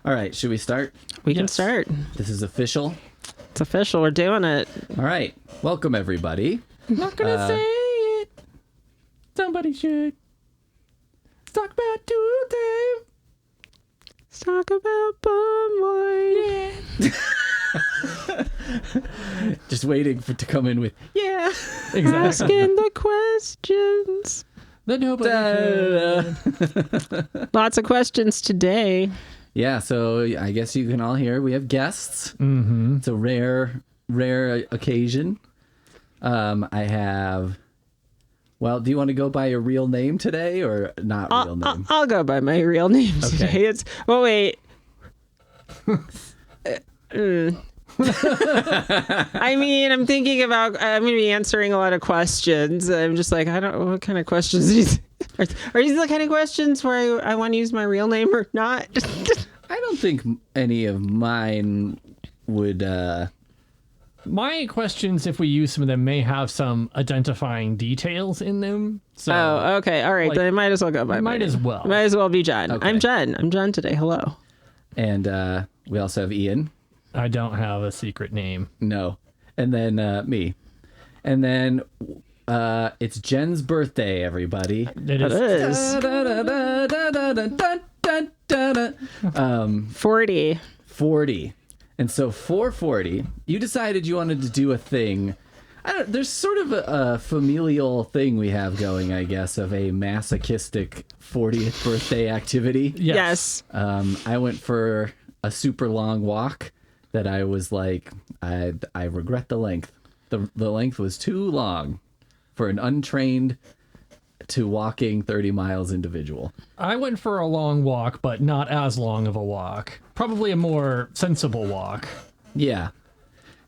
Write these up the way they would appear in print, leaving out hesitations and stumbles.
All right, should we start? We can start. This is official. It's official. We're doing it. All right, welcome everybody. I'm not gonna say it. Somebody should. Let's talk about today. Let's talk about bum wine. Just waiting for to come in with yeah. Exactly. Asking the questions. That nobody should. Lots of questions today. Yeah, so I guess you can all hear we have guests. Mm-hmm. It's a rare occasion. I have. Well, do you want to go by your real name today or not real name? I'll go by my real name Okay. today. It's wait. I mean, I'm thinking about. I'm going to be answering a lot of questions. I'm just like, I don't know what kind of questions are these the kind of questions where I want to use my real name or not? I don't think any of mine would. My questions, if we use some of them, may have some identifying details in them. So Oh, okay. All right. like, then I might as well go by my might name. as well. Might as well be Jen. Okay. I'm Jen. I'm Jen today. Hello. And we also have Ian. I don't have a secret name. No. And then me. And then it's Jen's birthday, everybody. It It is. is 40. 40. And so for 40, you decided you wanted to do a thing. There's sort of a familial thing we have going, I guess, of a masochistic 40th birthday activity. Yes. I went for a super long walk that I was like, I regret the length. The length was too long for an untrained to walking 30 miles individual. I went for a long walk, but not as long of a walk. Probably a more sensible walk. Yeah.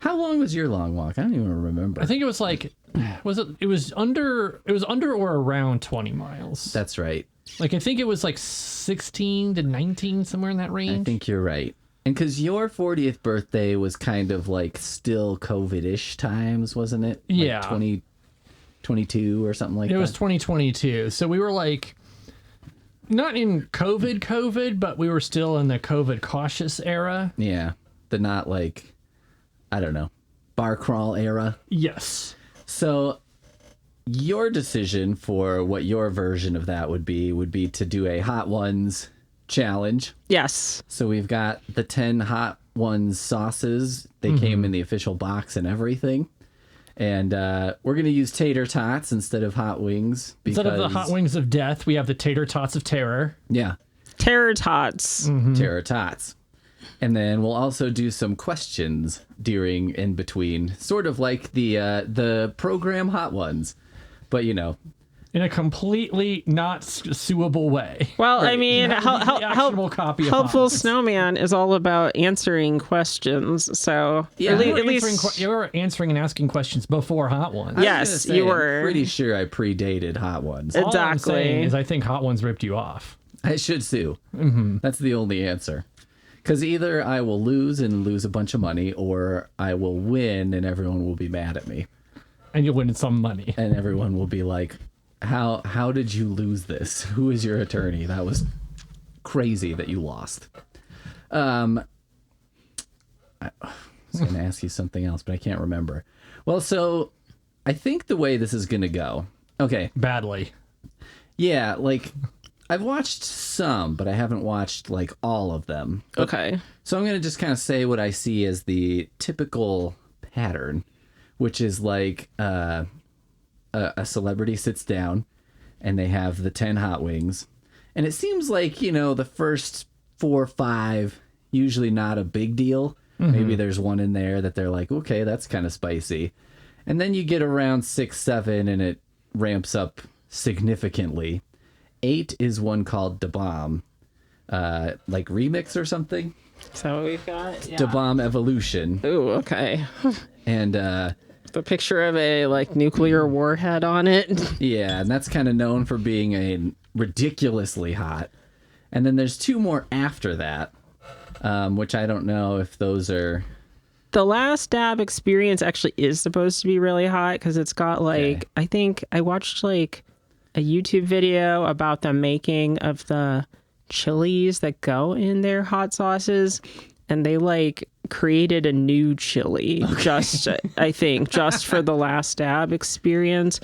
How long was your long walk? I don't even remember. I think it was like, it was under or around 20 miles. That's right. Like, I think it was like 16 to 19, somewhere in that range. I think you're right. And because your 40th birthday was kind of like still COVID-ish times, wasn't it? Like Yeah. 2022 or something like that. It was 2022. So we were like, not in COVID, but we were still in the COVID cautious era. Yeah. The not like, I don't know, bar crawl era. Yes. So your decision for what your version of that would be to do a Hot Ones challenge. Yes. So we've got the 10 Hot Ones sauces. They came in the official box and everything. And we're going to use tater tots instead of hot wings. Because, Instead of the hot wings of death, we have the tater tots of terror. Yeah. Terror tots. Tater tots. And then we'll also do some questions during and between, sort of like the program Hot Ones. But, you know, In a completely not suable way. Well, I Right. mean, The actionable copy of Helpful Hot Ones. Snowman is all about answering questions. So Yeah. at, You were at least, answering and asking questions before Hot Ones. I was Yes, gonna say, you I'm were. pretty sure I predated Hot Ones. All I'm Exactly. saying is I think Hot Ones ripped you off. I should sue. That's the only answer. Because either I will lose and lose a bunch of money, or I will win and everyone will be mad at me. And you'll win some money. And everyone will be like, how did you lose this? Who is your attorney? That was crazy that you lost. I was going to ask you something else, but I can't remember. Well, so I think the way this is going to go. Okay. Badly. Yeah, like I've watched some, but I haven't watched like all of them. okay. So I'm going to just kind of say what I see as the typical pattern, which is like a celebrity sits down and they have the 10 hot wings. And it seems like, you know, the first 4 or 5, usually not a big deal. Maybe there's one in there that they're like, okay, that's kind of spicy. And then you get around 6, 7 and it ramps up significantly. 8 is one called Da Bomb, like remix or something. So what we've got. Yeah. Da Bomb Evolution. Ooh, okay. And The picture of a like nuclear warhead on it. yeah, and that's kind of known for being a ridiculously hot. And then there's 2 more after that, which I don't know if those are. The last dab experience actually is supposed to be really hot because it's got like, Okay. I think I watched like a YouTube video about the making of the chilies that go in their hot sauces, and they like created a new chili just I think just for the Last Dab experience.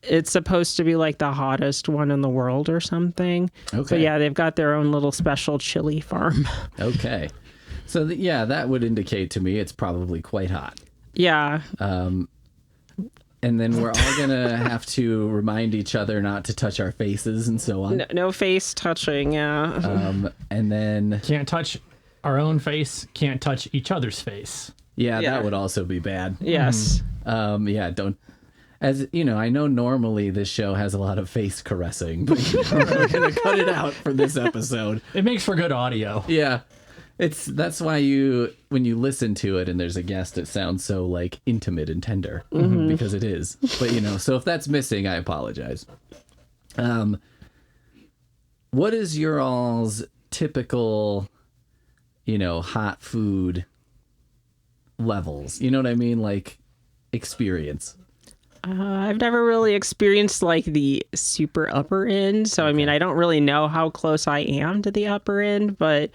It's supposed to be like the hottest one in the world or something. Okay. But yeah, they've got their own little special chili farm. Okay. So yeah, that would indicate to me it's probably quite hot. Yeah. And then we're all gonna have to remind each other not to touch our faces and so on. No face touching, yeah. And then Can't touch our own face, can't touch each other's face. yeah, Yeah. that would also be bad. Yes. Yeah, don't. As you know, I know normally this show has a lot of face caressing, but we're gonna cut it out for this episode. It makes for good audio. Yeah, that's why when you listen to it and there's a guest, it sounds so like intimate and tender because it is. But so if that's missing, I apologize. What is your all's typical, hot food levels? You know what I mean, like experience. I've never really experienced like the super upper end. So, I mean, I don't really know how close I am to the upper end, but,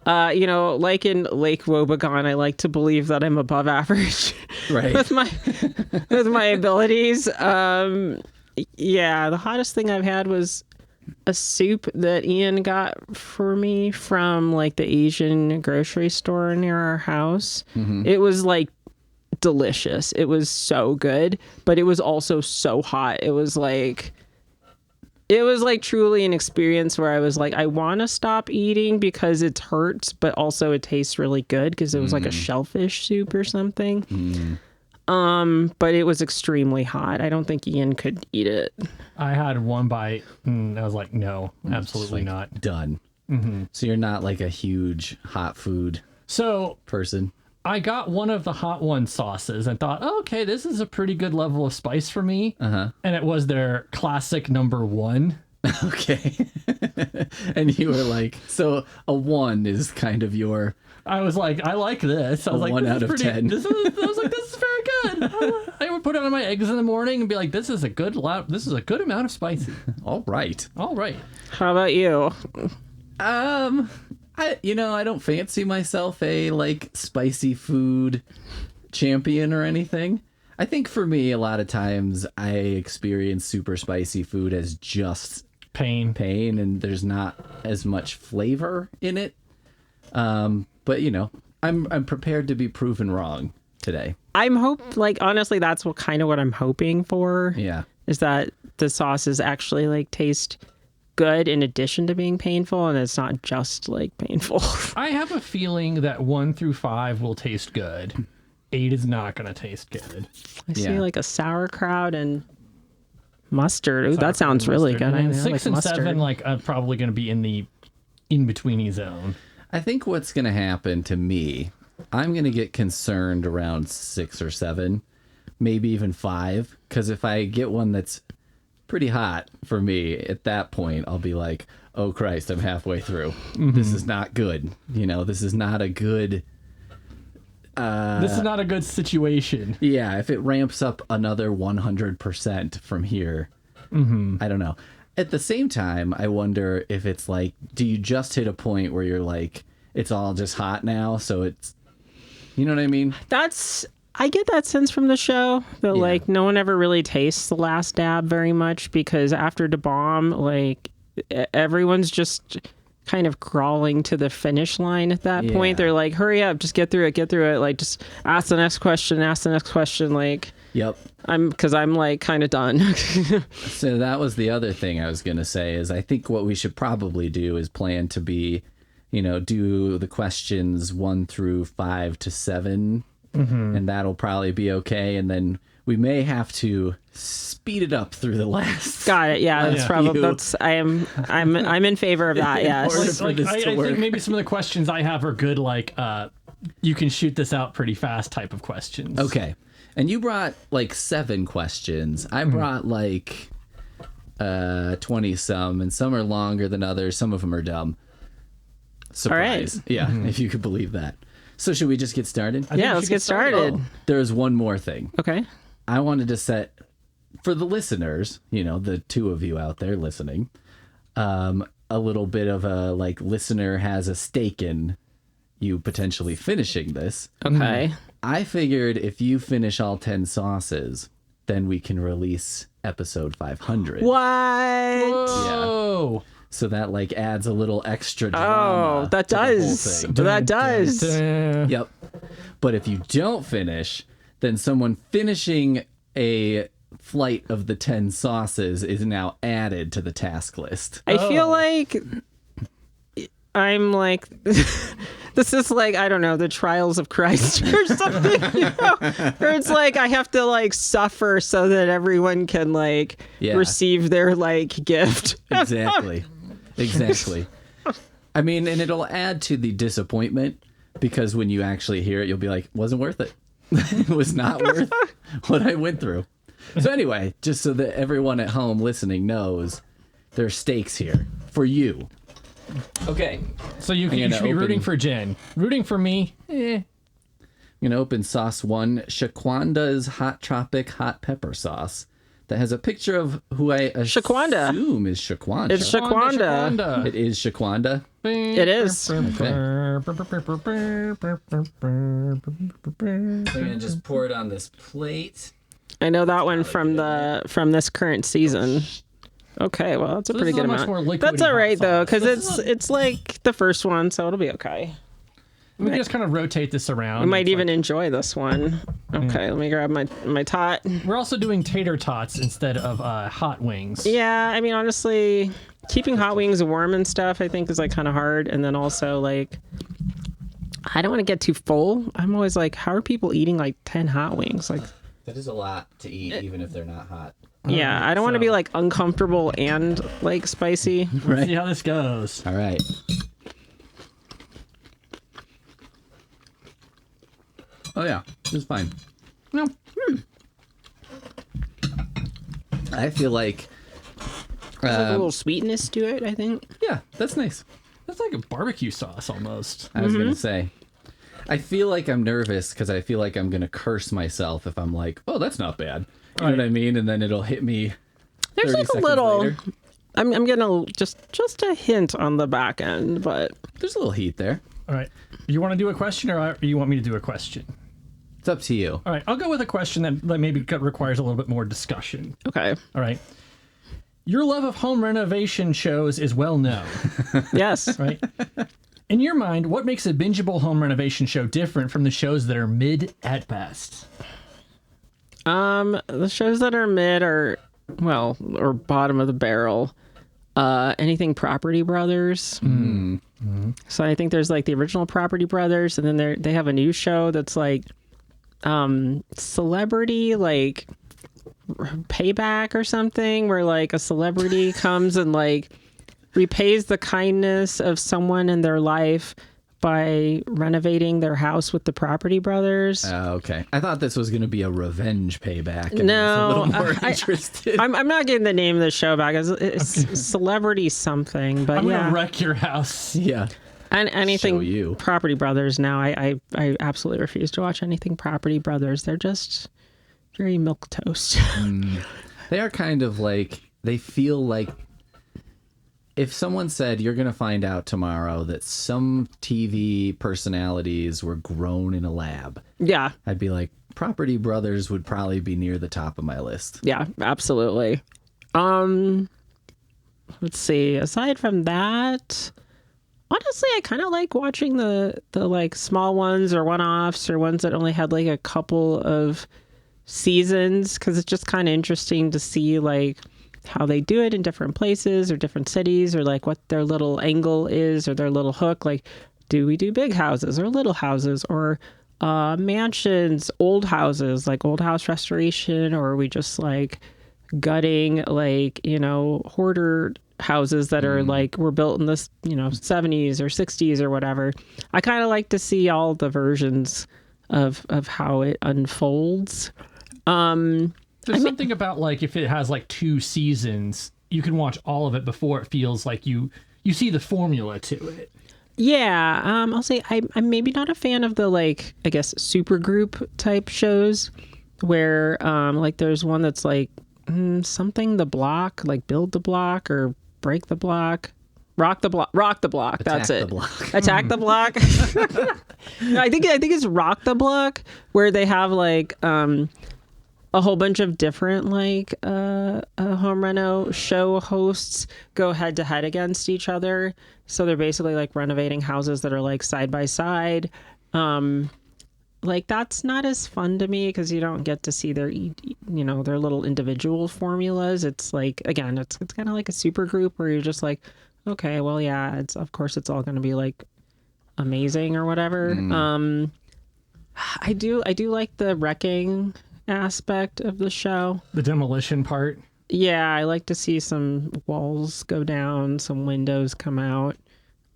like in Lake Wobegon, I like to believe that I'm above average Right. with my abilities. Yeah, the hottest thing I've had was a soup that Ian got for me from like the Asian grocery store near our house. It was like delicious. It was so good, but it was also so hot. It was like truly an experience where I was like, I want to stop eating because it hurts, but also it tastes really good because it was like a shellfish soup or something. But it was extremely hot. I don't think Ian could eat it. I had one bite and I was like, no, absolutely not. Done. So you're not like a huge hot food So person. I got one of the hot one sauces and thought, oh, okay, this is a pretty good level of spice for me. And it was their classic #1. Okay. And you were like, so a 1 is kind of your... I was like, I like this. I was like, 1 this out is of pretty, 10. I was like, this is very good. I would put it on my eggs in the morning and be like, this is a good amount of spicy. All right. All right. How about you? I don't fancy myself a like spicy food champion or anything. I think for me, a lot of times I experience super spicy food as just Pain. and there's not as much flavor in it. But I'm prepared to be proven wrong today. Honestly, that's what I'm hoping for. Yeah. Is that the sauces actually like taste good in addition to being painful, and it's not just like painful. I have a feeling that 1 through 5 will taste good. 8 is not going to taste good. I see Yeah. like a sauerkraut and mustard. Ooh, that sounds really good. And I 6 like and mustard. 7, like, I'm probably going to be in the in-betweeny zone. I think what's going to happen to me, I'm going to get concerned around 6 or 7, maybe even 5, because if I get one that's pretty hot for me, at that point, I'll be like, oh Christ, I'm halfway through. This is not good. This is not a good... This is not a good situation. Yeah, if it ramps up another 100% from here, I don't know. At the same time, I wonder if it's like, do you just hit a point where you're like, it's all just hot now, so it's... You know what I mean? I get that sense from the show that Yeah. like no one ever really tastes The Last Dab very much, because after Da Bomb, like everyone's just kind of crawling to the finish line at that point. Yeah. They're like, hurry up, just get through it. Like, just ask the next question. Like, Yep. I'm like kind of done. So that was the other thing I was going to say is I think what we should probably do is plan to be, do the questions 1 through 5 to 7, and that'll probably be okay. And then we may have to speed it up through the last. Got it. Yeah, that's Yeah. probably I'm in favor of that. Yes. Or- for this to I work. think maybe some of the questions I have are good, like, you can shoot this out pretty fast type of questions. Okay. And you brought like 7 questions. I brought like 20 some, and some are longer than others. Some of them are dumb. Surprise. Yeah, if you could believe that. So should we just get started? think Yeah, we let's should get started. There's one more thing. Okay. I wanted to set for the listeners, the 2 of you out there listening. I a little bit of a like listener has a stake in you potentially finishing this. Okay. I figured if you finish all 10 sauces, then we can release episode 500. What? Whoa. So that like adds a little extra drama. Oh, that to the whole does. thing. That does. Yep. But if you don't finish, then someone finishing a flight of the 10 sauces is now added to the task list. I feel like I'm like this is like, I don't know, the trials of Christ or something, where it's like I have to like suffer so that everyone can like receive their like gift. Exactly. I mean, and it'll add to the disappointment because when you actually hear it, you'll be like, wasn't worth it. It was not worth what I went through. So anyway, just so that everyone at home listening knows, there's stakes here for you. Okay. So you should be rooting for Jen. Rooting for me, I'm going to open sauce 1, Shaquanda's Hot Tropic Hot Pepper Sauce. That has a picture of who I assume is Shaquanda. It's Shaquanda. It is Shaquanda. It is. I'm going to just pour it on this plate. I know that one from this current season. Okay, well, that's a pretty good amount. That's all right though, because it's like the first one, so it'll be okay. We can just kind of rotate this around. I might even enjoy this one. Okay, let me grab my tot. We're also doing tater tots instead of hot wings. Yeah, I mean, honestly, keeping hot wings warm and stuff, I think, is like kind of hard. And then also like, I don't want to get too full. I'm always like, how are people eating like 10 hot wings? Like, that is a lot to eat, even if they're not hot. Yeah, I don't want to be like uncomfortable and like spicy. Right. See how this goes. All right. Oh yeah, this is fine. No. I feel like there's like a little sweetness to it, I think. Yeah, that's nice. That's like a barbecue sauce almost. I was gonna say. I feel like I'm nervous because I feel like I'm gonna curse myself if I'm like, "Oh, that's not bad." You know what I mean? And then it'll hit me. There's like a little. Later. I'm gonna just a hint on the back end, but there's a little heat there. All right. You want to do a question, or you want me to do a question? It's up to you. All right. I'll go with a question that maybe requires a little bit more discussion. Okay. All right. Your love of home renovation shows is well known. Yes. Right. In your mind, what makes a bingeable home renovation show different from the shows that are mid at best? The shows that are mid or bottom of the barrel. Anything Property Brothers. So I think there's like the original Property Brothers, and then they have a new show that's like celebrity like payback or something, where like a celebrity comes and like repays the kindness of someone in their life by renovating their house with the Property Brothers. Okay. I thought this was going to be a revenge payback. And no, I was a little more interested. I'm not getting the name of the show back. It's celebrity something, but I'm gonna wreck your house. Yeah. And anything Show you. Property Brothers now, I absolutely refuse to watch anything Property Brothers. They're just very milquetoast. They are kind of like, they feel like if someone said, you're going to find out tomorrow that some TV personalities were grown in a lab. Yeah. I'd be like, Property Brothers would probably be near the top of my list. Yeah, absolutely. Let's see. Aside from that, honestly, I kind of like watching the like small ones or one-offs or ones that only had like a couple of seasons, because it's just kind of interesting to see like how they do it in different places or different cities, or like what their little angle is or their little hook. Like, do we do big houses or little houses or mansions, old houses, like old house restoration, or are we just like gutting like, hoarder houses that are like were built in the 70s or 60s or whatever. I kind of like to see all the versions of how it unfolds. There's something about like if it has like 2 seasons, you can watch all of it before it feels like you see the formula to it. Yeah, I'll say I'm maybe not a fan of the like, I guess, super group type shows where like there's one that's like something the block, like build the block or break the block, Rock the block. That's Attack it. the block. Attack the block. No, I think it's Rock the Block, where they have like a whole bunch of different like home reno show hosts go head to head against each other. So they're basically like renovating houses that are like side by side. Like that's not as fun to me because you don't get to see their their little individual formulas. It's like, again, it's kind of like a super group where you're just like, okay, well, yeah, it's all going to be like amazing or whatever. I do like the wrecking aspect of the show. The demolition part. Yeah, I like to see some walls go down, some windows come out.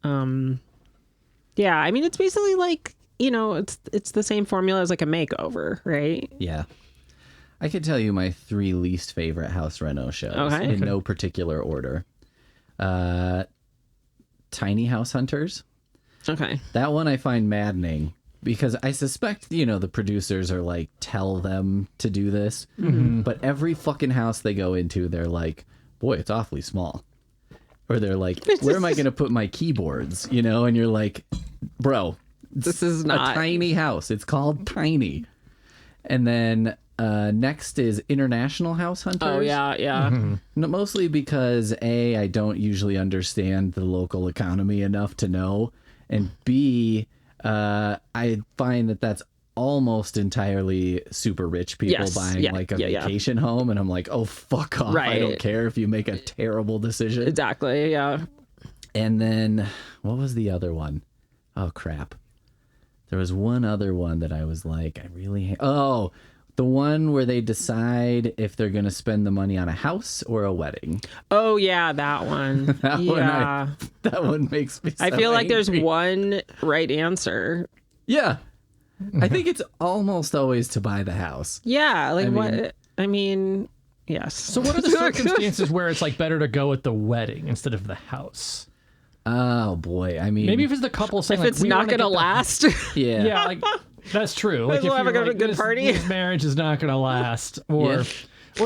Yeah, I mean, it's basically like, it's the same formula as like a makeover, right? Yeah. I could tell you my 3 least favorite house reno shows in no particular order. Tiny House Hunters. Okay. That one I find maddening because I suspect, the producers are like, tell them to do this. Mm-hmm. But every fucking house they go into, they're like, boy, it's awfully small. Or they're like, where am I going to put my keyboards? And you're like, bro, this is not a tiny house. It's called Tiny. And then next is International House Hunters. Oh, yeah. Mm-hmm. Mostly because A, I don't usually understand the local economy enough to know. And B, I find that that's almost entirely super rich people buying like a vacation home. And I'm like, oh, fuck off. Right. I don't care if you make a terrible decision. Exactly, yeah. And then what was the other one? Oh, crap. There was one other one that I was like, the one where they decide if they're going to spend the money on a house or a wedding. Oh, yeah, that one. That one makes me so I feel like there's angry. one right answer. Yeah. I think it's almost always to buy the house. Yeah, like I mean, yes. So what are the circumstances where it's like better to go with the wedding instead of the house? Oh, boy. I mean, Maybe if it's the couple saying, if like, it's we not wanna going to get the- last. yeah. Yeah, like that's true. Like We'll have a good this, party. this marriage is not going to last, or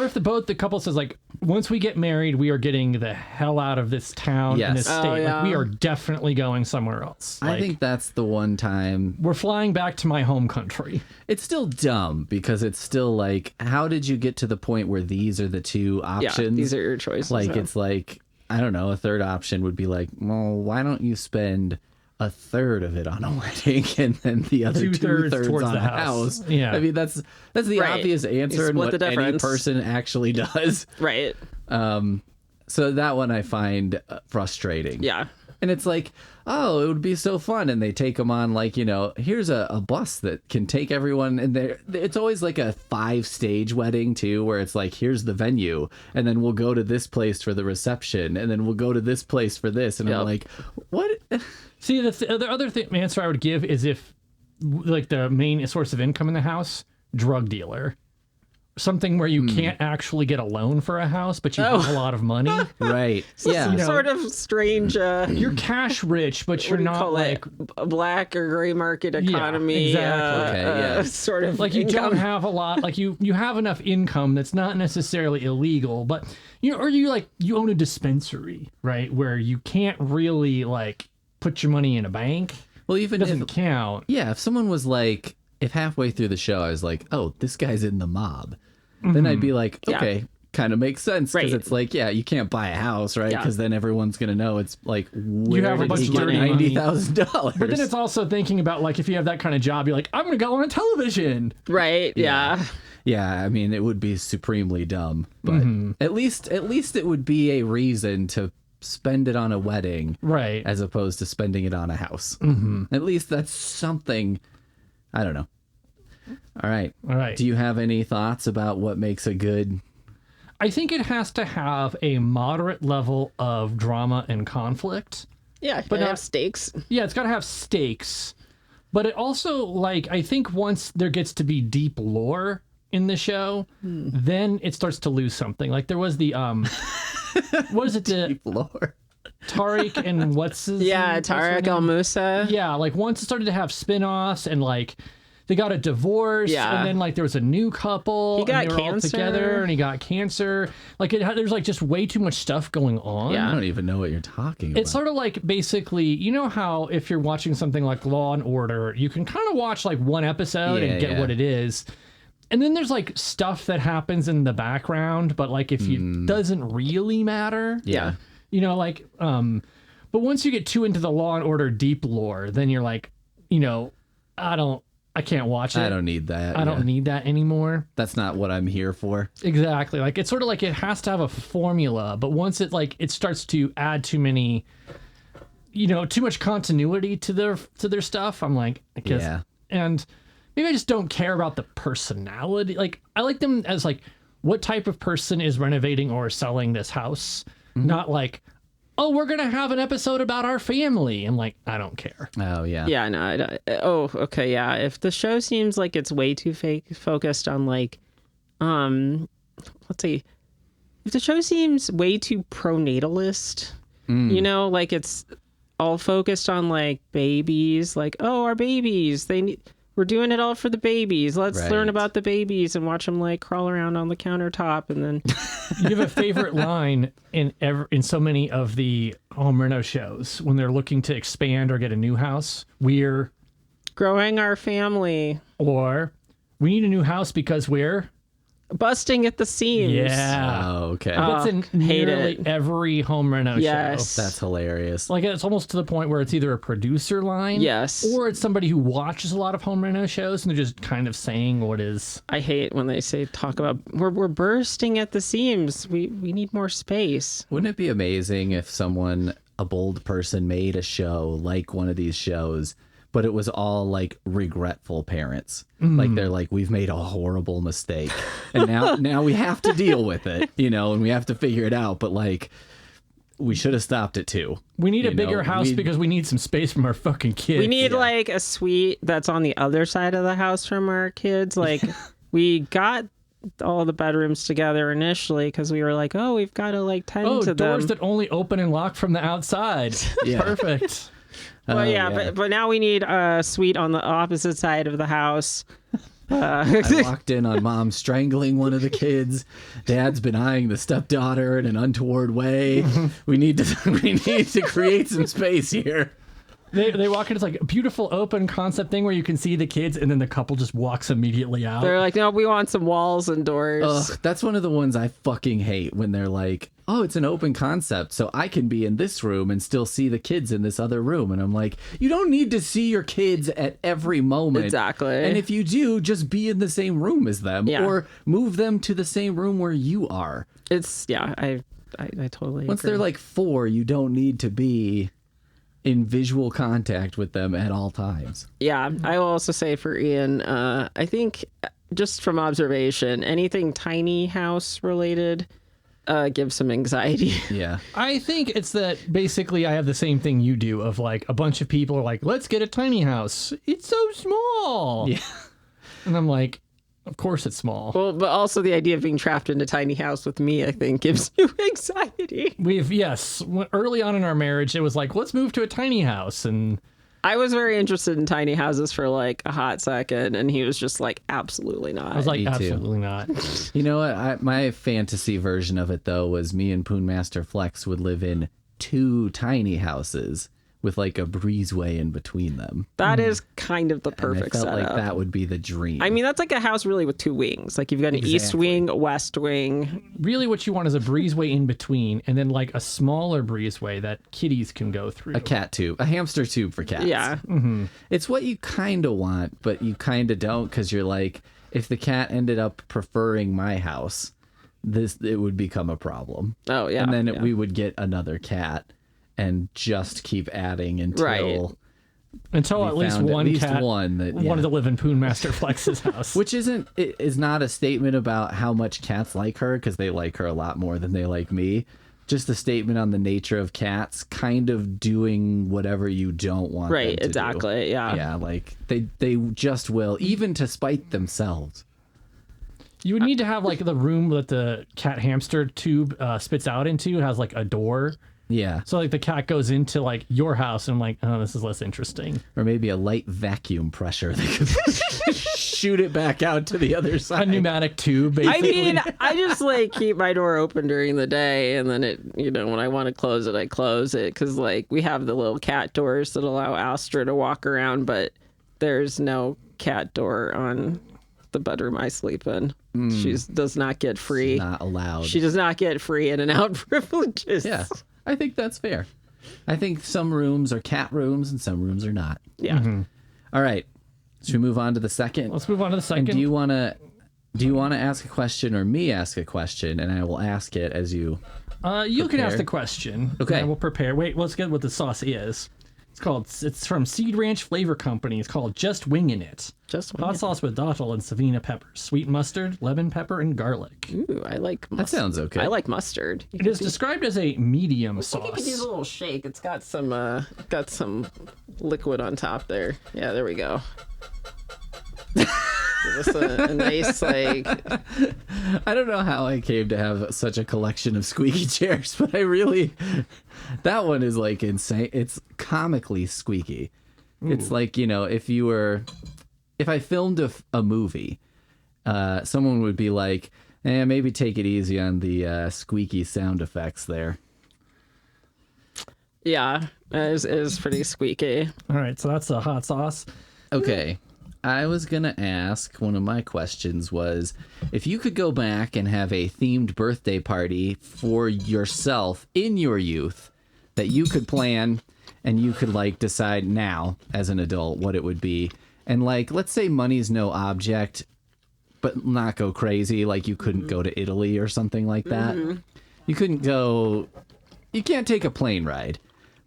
if the couple says like, once we get married, we are getting the hell out of this town and this Yes. state. Oh, yeah. Like, we are definitely going somewhere else. I Like, think that's the one time. we're flying back to my home country. It's still dumb because it's still like, how did you get to the point where these are the two options? Yeah, these are your choices. Like, so. it's like, I don't know, a third option would be like, well, why don't you spend a third of it on a wedding and then the other Two-thirds two-thirds towards on the a house. house? Yeah. I mean, that's the Right. obvious answer and split what the any difference. person actually does. Right. So that one I find frustrating. Yeah. And it's like, oh, it would be so fun. And they take them on like, here's a bus that can take everyone. And it's always like a 5-stage wedding too, where it's like, here's the venue. And then we'll go to this place for the reception. And then we'll go to this place for this. And I'm like, what? See, the other answer I would give is if like the main source of income in the house, drug dealer. Something where you can't actually get a loan for a house, but you have a lot of money. Right. Yeah. Some sort of strange You're cash rich, but you're not like a black or gray market economy. exactly. Okay, yeah. Sort of like you income. don't have a lot. Like you have enough income that's not necessarily illegal, but you own a dispensary, right? Where you can't really like put your money in a bank. Well, even It doesn't count. Yeah, if someone was like, if halfway through the show I was like, oh, this guy's in the mob, then I'd be like, okay, kind of makes sense because Right. it's like, yeah, you can't buy a house, right? Yeah. Because then everyone's gonna know it's like, where have a did bunch he of get dirty money. $90,000? But then it's also thinking about like if you have that kind of job, you're like, I'm gonna go on television. Right. Yeah. Yeah, I mean, it would be supremely dumb, but at least it would be a reason to spend it on a wedding, Right. as opposed to spending it on a house. At least that's something. I don't know. All right. Do you have any thoughts about what makes a good? I think it has to have a moderate level of drama and conflict. Yeah. But But not- have stakes. Yeah, it's got to have stakes. But it also, like, I think once there gets to be deep lore in the show, then it starts to lose something. Like, there was the, what is it, the Lore. Tariq and what's his Yeah. what's her Tarek name? El Moussa. Yeah, like, once it started to have spin-offs and, like, they got a divorce, Yeah. and then like there was a new couple, He got and they were all cancer. together, and he got cancer. Like there's like just way too much stuff going on. Yeah. I don't even know what you're talking about. It's sort of like basically, you know how if you're watching something like Law and Order, you can kind of watch like one episode and get what it is. And then there's like stuff that happens in the background, but like if it doesn't really matter. Yeah. You know, like, but once you get too into the Law and Order deep lore, then you're like, you know, I can't watch it. I don't need that. I don't need that anymore. That's not what I'm here for. Exactly. Like it's sort of like it has to have a formula, but once it like it starts to add too many, you know, too much continuity to their stuff, I'm like, I guess, Yeah. and maybe I just don't care about the personality. Like I like them as like what type of person is renovating or selling this house, not like, oh, we're gonna have an episode about our family. And like, I don't care. Oh, yeah. Yeah, no. Oh, okay, yeah. If the show seems like it's way too focused on like, let's see, if the show seems way too pronatalist, you know, like it's all focused on like babies, like, oh, our babies, we're doing it all for the babies. Let's learn Right. about the babies and watch them like crawl around on the countertop, and then You have a favorite line in so many of the home reno shows when they're looking to expand or get a new house. We're growing our family, or we need a new house because we're busting at the seams. yeah. Oh, okay. That's in hate nearly it. every home reno Yes. show. That's hilarious. Like it's almost to the point where it's either a producer line, Yes. or it's somebody who watches a lot of home reno shows and they're just kind of saying what is. I hate when they talk about we're bursting at the seams. We need more space. Wouldn't it be amazing if a bold person made a show like one of these shows, but it was all like regretful parents? Like they're like, we've made a horrible mistake, and now we have to deal with it, you know, and we have to figure it out. But like, we should have stopped it too. We need a You bigger know, house we- because we need some space from our fucking kids. We need like a suite that's on the other side of the house from our kids. Like we got all the bedrooms together initially because we were like, oh, we've got to like tend to doors them. that only open and lock from the outside. Yeah. Perfect. Well, yeah, yeah. but now we need a suite on the opposite side of the house. I walked in on mom strangling one of the kids. Dad's been eyeing the stepdaughter in an untoward way. We need to create some space here. They walk in, it's like a beautiful open concept thing where you can see the kids and then the couple just walks immediately out. They're like, no, we want some walls and doors. Ugh, that's one of the ones I fucking hate, when they're like, oh, it's an open concept, so I can be in this room and still see the kids in this other room. And I'm like, you don't need to see your kids at every moment. Exactly. And if you do, just be in the same room as them, Yeah. or move them to the same room where you are. It's I totally Once agree. they're like 4, you don't need to be in visual contact with them at all times. Yeah, I will also say for Ian, I think just from observation, anything tiny house related gives some anxiety. Yeah. I think it's that basically I have the same thing you do of like a bunch of people are like, let's get a tiny house. It's so small. Yeah. And I'm like, of course it's small. Well, but also the idea of being trapped in a tiny house with me, I think, gives you anxiety. Early on in our marriage, it was like, let's move to a tiny house. And I was very interested in tiny houses for like a hot second, and he was just like, absolutely not. I was like, Me too. absolutely not. You know what? My fantasy version of it, though, was me and Poon Master Flex would live in 2 tiny houses with like a breezeway in between them. That is kind of the And perfect I felt setup. like that would be the dream. I mean, that's like a house really with 2 wings. Like you've got an east Exactly. wing, a west wing. Really what you want is a breezeway in between and then like a smaller breezeway that kitties can go through. a cat tube, a hamster tube for cats. Yeah. It's what you kind of want, but you kind of don't, because you're like, if the cat ended up preferring my house, it would become a problem. Oh, yeah. And then yeah. we would get another cat and just keep adding until Right. Until we at least found one at least cat one that wanted to live in Poon Master Flex's house. Which is not a statement about how much cats like her, because they like her a lot more than they like me. Just a statement on the nature of cats kind of doing whatever you don't want Right, them to do. exactly. Yeah. Yeah, like they just will, even to spite themselves. You would need to have like the room that the cat hamster tube spits out into has like a door Yeah. So like the cat goes into like your house and I'm like, oh, this is less interesting. Or maybe a light vacuum pressure that could shoot it back out to the other A side. pneumatic tube, I basically. mean, I just like keep my door open during the day, and then it, when I want to close it, I close it, because like we have the little cat doors that allow Astra to walk around, but there's no cat door on the bedroom I sleep in. She does not get free. Not allowed. She does not get free in and out privileges. Yeah, I think that's fair. I think some rooms are cat rooms and some rooms are not. Yeah. All right. Should we move on to the second? Let's move on to the second. And do you want to ask a question or me ask a question, and I will ask it as you You can ask prepare? the question. Okay. And we'll prepare. Wait, let's get what the sauce is. It's from Seed Ranch Flavor Company. It's called Just Wingin' It. Just Hot sauce with dottle and Savina peppers, sweet mustard, lemon pepper, and garlic. Ooh, I like mustard. That sounds okay. I like mustard. It is described as a medium You could use sauce. a little shake. It's got some liquid on top there. Yeah, there we go. Give us a nice like. I don't know how I came to have such a collection of squeaky chairs, but that one is like insane. It's comically squeaky. It's like, if I filmed a movie, someone would be like, maybe take it easy on the squeaky sound effects there. Yeah, it is pretty squeaky. All right, so that's a hot sauce. Okay. I was going to ask, one of my questions was, if you could go back and have a themed birthday party for yourself in your youth that you could plan and you could like decide now as an adult what it would be. And like, let's say money's no object, but not go crazy. Like you couldn't go to Italy or something like that. You can't take a plane ride.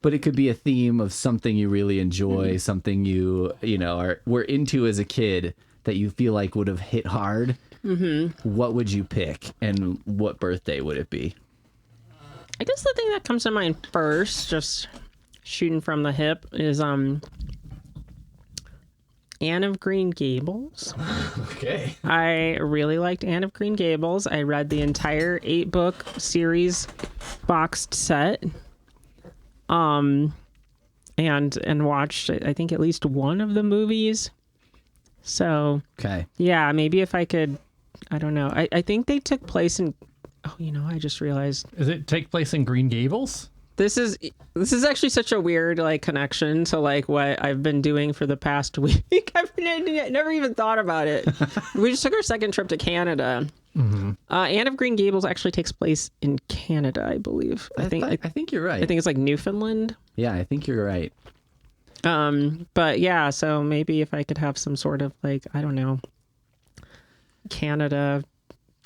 But it could be a theme of something you really enjoy, something were into as a kid that you feel like would have hit hard. What would you pick, and what birthday would it be? I guess the thing that comes to mind first, just shooting from the hip, is Anne of Green Gables. Okay. I really liked Anne of Green Gables. I read the entire 8-book series boxed set. And watched, I think, at least one of the movies. So, Okay. yeah, maybe if I could, I don't know. I think they took place in, I just realized Does it take place in Green Gables? this is actually such a weird like connection to like what I've been doing for the past week. I've never even thought about it. We just took our second trip to Canada. Anne of Green Gables actually takes place in Canada, I believe. I think you're right. think it's like Newfoundland. Yeah, I think you're right. But yeah, so maybe if I could have some sort of like, I don't know, Canada.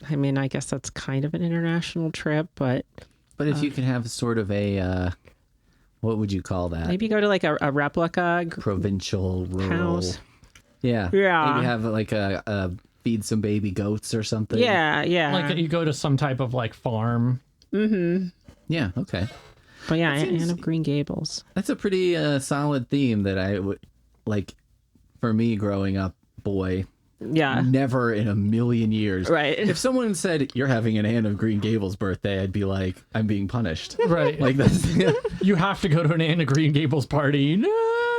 I mean, I guess that's kind of an international trip, but But if you could have sort of a, what would you call that? maybe go to like a replica Provincial, rural. house. Yeah. Yeah. Maybe have like a feed some baby goats or something. Yeah, yeah. Like you go to some type of like farm. Yeah, okay. But yeah, seems- Anne of Green Gables. That's a pretty solid theme that I would like for me growing up, boy. Yeah. Never in a million years. Right. If someone said you're having an Anne of Green Gables birthday, I'd be like, I'm being punished. Right. Like that's You have to go to an Anne of Green Gables party. No.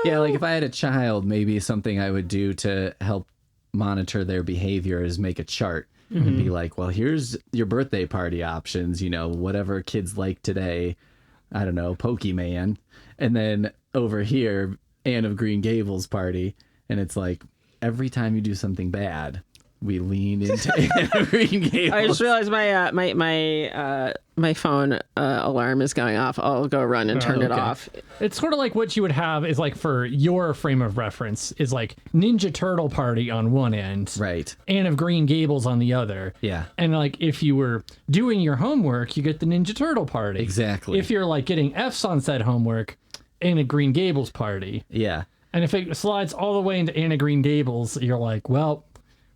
yeah, like if I had a child, maybe something I would do to help monitor their behavior is make a chart and be like, well, here's your birthday party options, whatever kids like today. I don't know, Pokemon. And then over here, Anne of Green Gables party. And it's like, every time you do something bad, we lean into Anne of Green Gables. I just realized my phone alarm is going off. I'll go run and turn it okay. off. It's sort of like what you would have is like for your frame of reference is like Ninja Turtle Party on one end, Right. Anne of Green Gables on the other. Yeah. And like if you were doing your homework, you get the Ninja Turtle Party. Exactly. If you're like getting F's on said homework, Anne of Green Gables Party. Yeah. And if it slides all the way into Anne of Green Gables, you're like, well,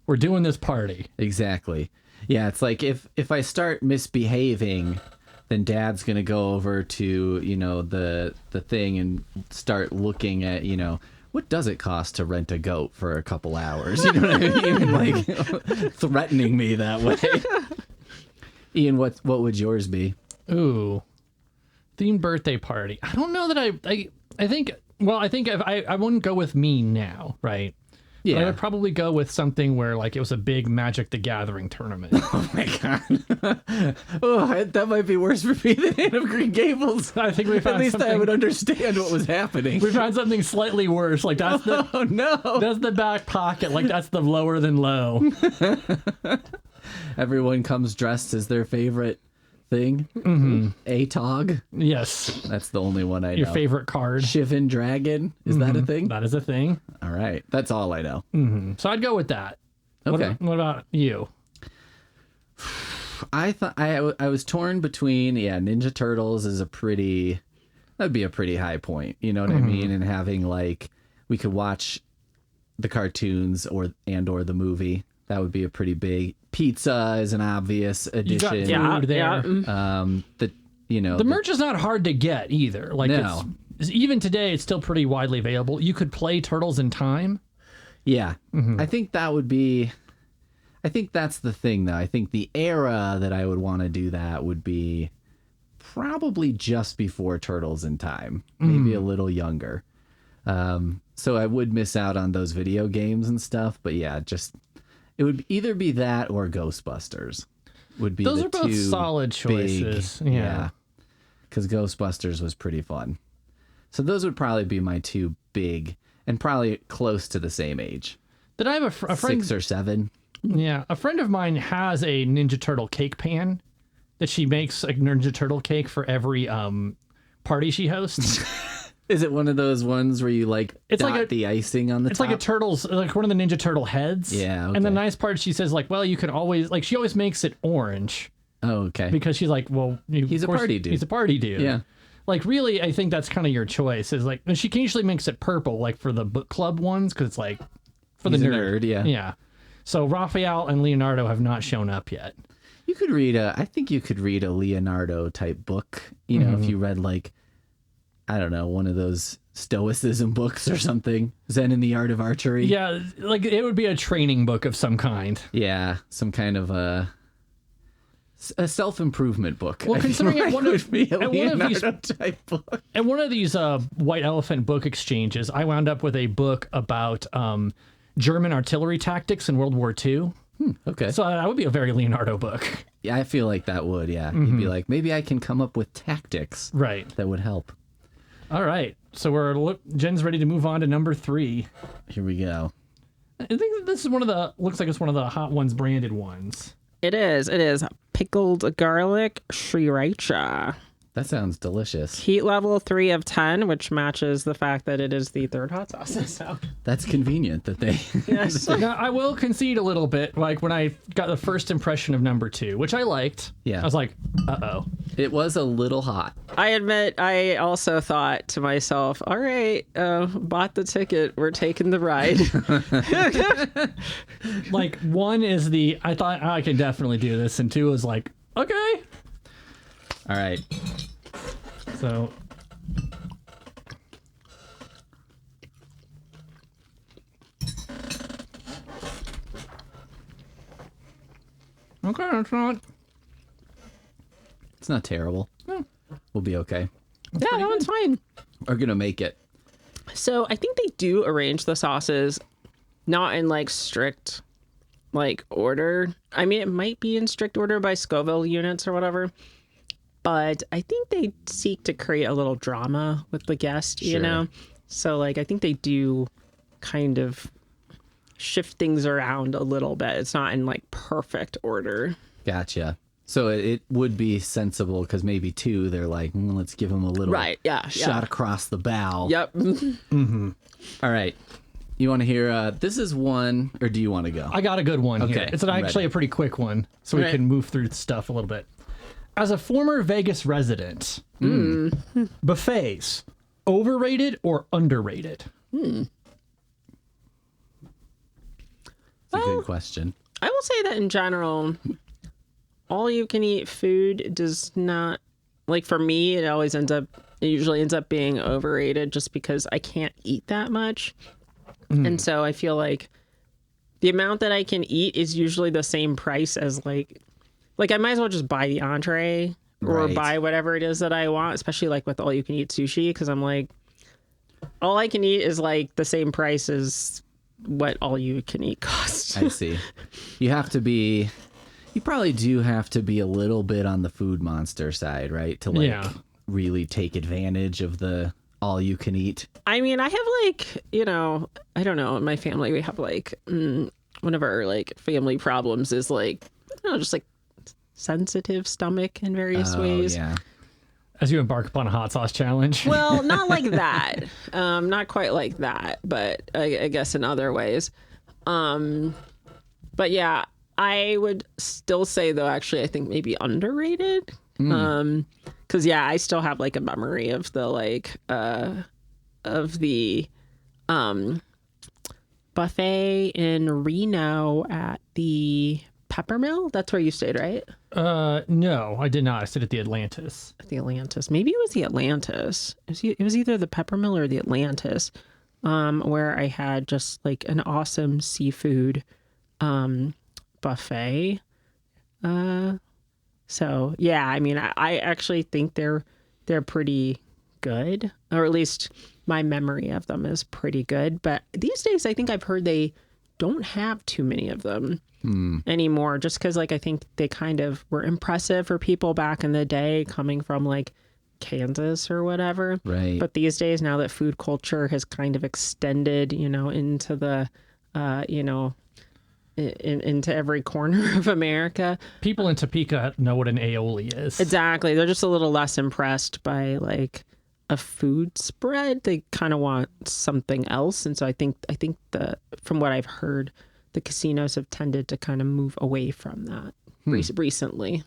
we're doing this party. Exactly. Yeah, it's like if I start misbehaving, then Dad's gonna go over to the thing and start looking at what does it cost to rent a goat for a couple hours? You know what I mean? Like threatening me that way. Ian, what would yours be? Ooh. themed birthday party. I don't know that I think. Well, I think if I wouldn't go with me now, right? Yeah. But I would probably go with something where like it was a big Magic the Gathering tournament. Oh my god. Oh, that might be worse for me than Anne of Green Gables. I think we found At least something, I would understand what was happening. we found something slightly worse. Like that's the Oh no. that's the back pocket. Like that's the lower than low. Everyone comes dressed as their favorite thing. Mm-hmm. ATOG. Yes. That's the only one I know. Your favorite card. Shivan Dragon. Is that a thing? That is a thing. All right. That's all I know. So I'd go with that. Okay. What about you? I thought I was torn between Ninja Turtles is that'd be a pretty high point, you know what I mean? And having like we could watch the cartoons or the movie. That would be a pretty big. Pizza is an obvious addition. Food there. The merch is not hard to get either. Like No. even today it's still pretty widely available. You could play Turtles in Time. Yeah. I think that would be. I think that's the thing, though. I think the era that I would want to do that would be probably just before Turtles in Time, maybe a little younger. So I would miss out on those video games and stuff. But yeah, it would either be that or Ghostbusters. Would be Those the are both two solid choices. big- Yeah. because Ghostbusters was pretty fun. So those would probably be my two big, and probably close to the same age, Did I have a friend? 6 or 7. Yeah, a friend of mine has a Ninja Turtle cake pan that she makes a Ninja Turtle cake for every party she hosts. Is it one of those ones where you It's dot like the icing on the It's top? like a turtle's, like one of the Ninja Turtle heads. Yeah, And the okay. nice part, she says, like, well, you can always, like, she always makes it orange Oh, okay. because she's like, well, He's of a course, party dude. He's a party dude. Yeah. Like, really, I think that's kind of your choice. Is like, and she usually makes it purple, like for the book club ones, because it's like for He's the a nerd, yeah. Yeah. So Raphael and Leonardo have not shown up yet. You could read I think you could read a Leonardo type book, you know, if you read like, I don't know, one of those Stoicism books or something. Zen in the Art of Archery. Yeah, like it would be a training book of some kind. Yeah, some kind of a self-improvement book. Well, I feel considering like at one of- would be a at one of these- Leonardo type book. At one of these White Elephant book exchanges, I wound up with a book about German artillery tactics in World War II. Okay. So that would be a very Leonardo book. Yeah, I feel like that would, yeah. You'd be like, maybe I can come up with tactics Right. that would help. All right. So Jen's ready to move on to number 3. Here we go. I think this is looks like it's one of the Hot Ones branded ones. It is. Pickled garlic sriracha. That sounds delicious. Heat level 3 of 10, which matches the fact that it is the third hot sauce. So. That's convenient that they... Yes. Now, I will concede a little bit, like when I got the first impression of number 2, which I liked. Yeah. I was like, uh-oh. It was a little hot. I admit, I also thought to myself, all right, bought the ticket. We're taking the ride. Like, 1 is I thought I can definitely do this, and 2 is like, okay. All right. So, okay, that's not. It's not terrible. We'll be okay. Yeah, that one's fine. We're going to make it. So I think they do arrange the sauces not in like strict like order. I mean, it might be in strict order by Scoville units or whatever, but I think they seek to create a little drama with the guest, you Sure. know? So like, I think they do kind of shift things around a little bit. It's not in like perfect order. Gotcha. So it would be sensible because maybe 2, they're like, let's give them a little Right. Yeah. shot across the bow. Yep. All right. You want to hear, this is one, or do you want to go? I got a good one here. Okay, It's I'm actually ready. a pretty quick one, so we Right. can move through stuff a little bit. As a former Vegas resident, buffets, overrated or underrated? It's a good question. I will say that in general, all you can eat food does not, like for me, it usually ends up being overrated just because I can't eat that much. And so I feel like the amount that I can eat is usually the same price as like I might as well just buy the entree or Right. buy whatever it is that I want, especially like with all you can eat sushi, because I'm like, all I can eat is like the same price as what all you can eat costs. I see. You probably do have to be a little bit on the food monster side, right? To like Yeah. really take advantage of the all you can eat. I mean, I have like, I don't know, in my family, we have like, one of our like family problems is like, just like sensitive stomach in various ways. Yeah. As you embark upon a hot sauce challenge. Well, not like that. Not quite like that, but I guess in other ways. But yeah, I would still say though, actually, I think maybe underrated. Because yeah, I still have like a memory of the like of the buffet in Reno at the Peppermill. That's where you stayed, right? No, I did not. I stayed at the Atlantis. The Atlantis. Maybe it was the Atlantis. It was either the Peppermill or the Atlantis, where I had just like an awesome seafood buffet. So yeah, I mean, I actually think they're pretty good, or at least my memory of them is pretty good. But these days, I think I've heard they don't have too many of them anymore, just because like I think they kind of were impressive for people back in the day coming from like Kansas or whatever. Right. But these days, now that food culture has kind of extended, into the, into every corner of America. People in Topeka know what an aioli is. Exactly. They're just a little less impressed by like a food spread. They kind of want something else. And so I think from what I've heard, the casinos have tended to kind of move away from that recently.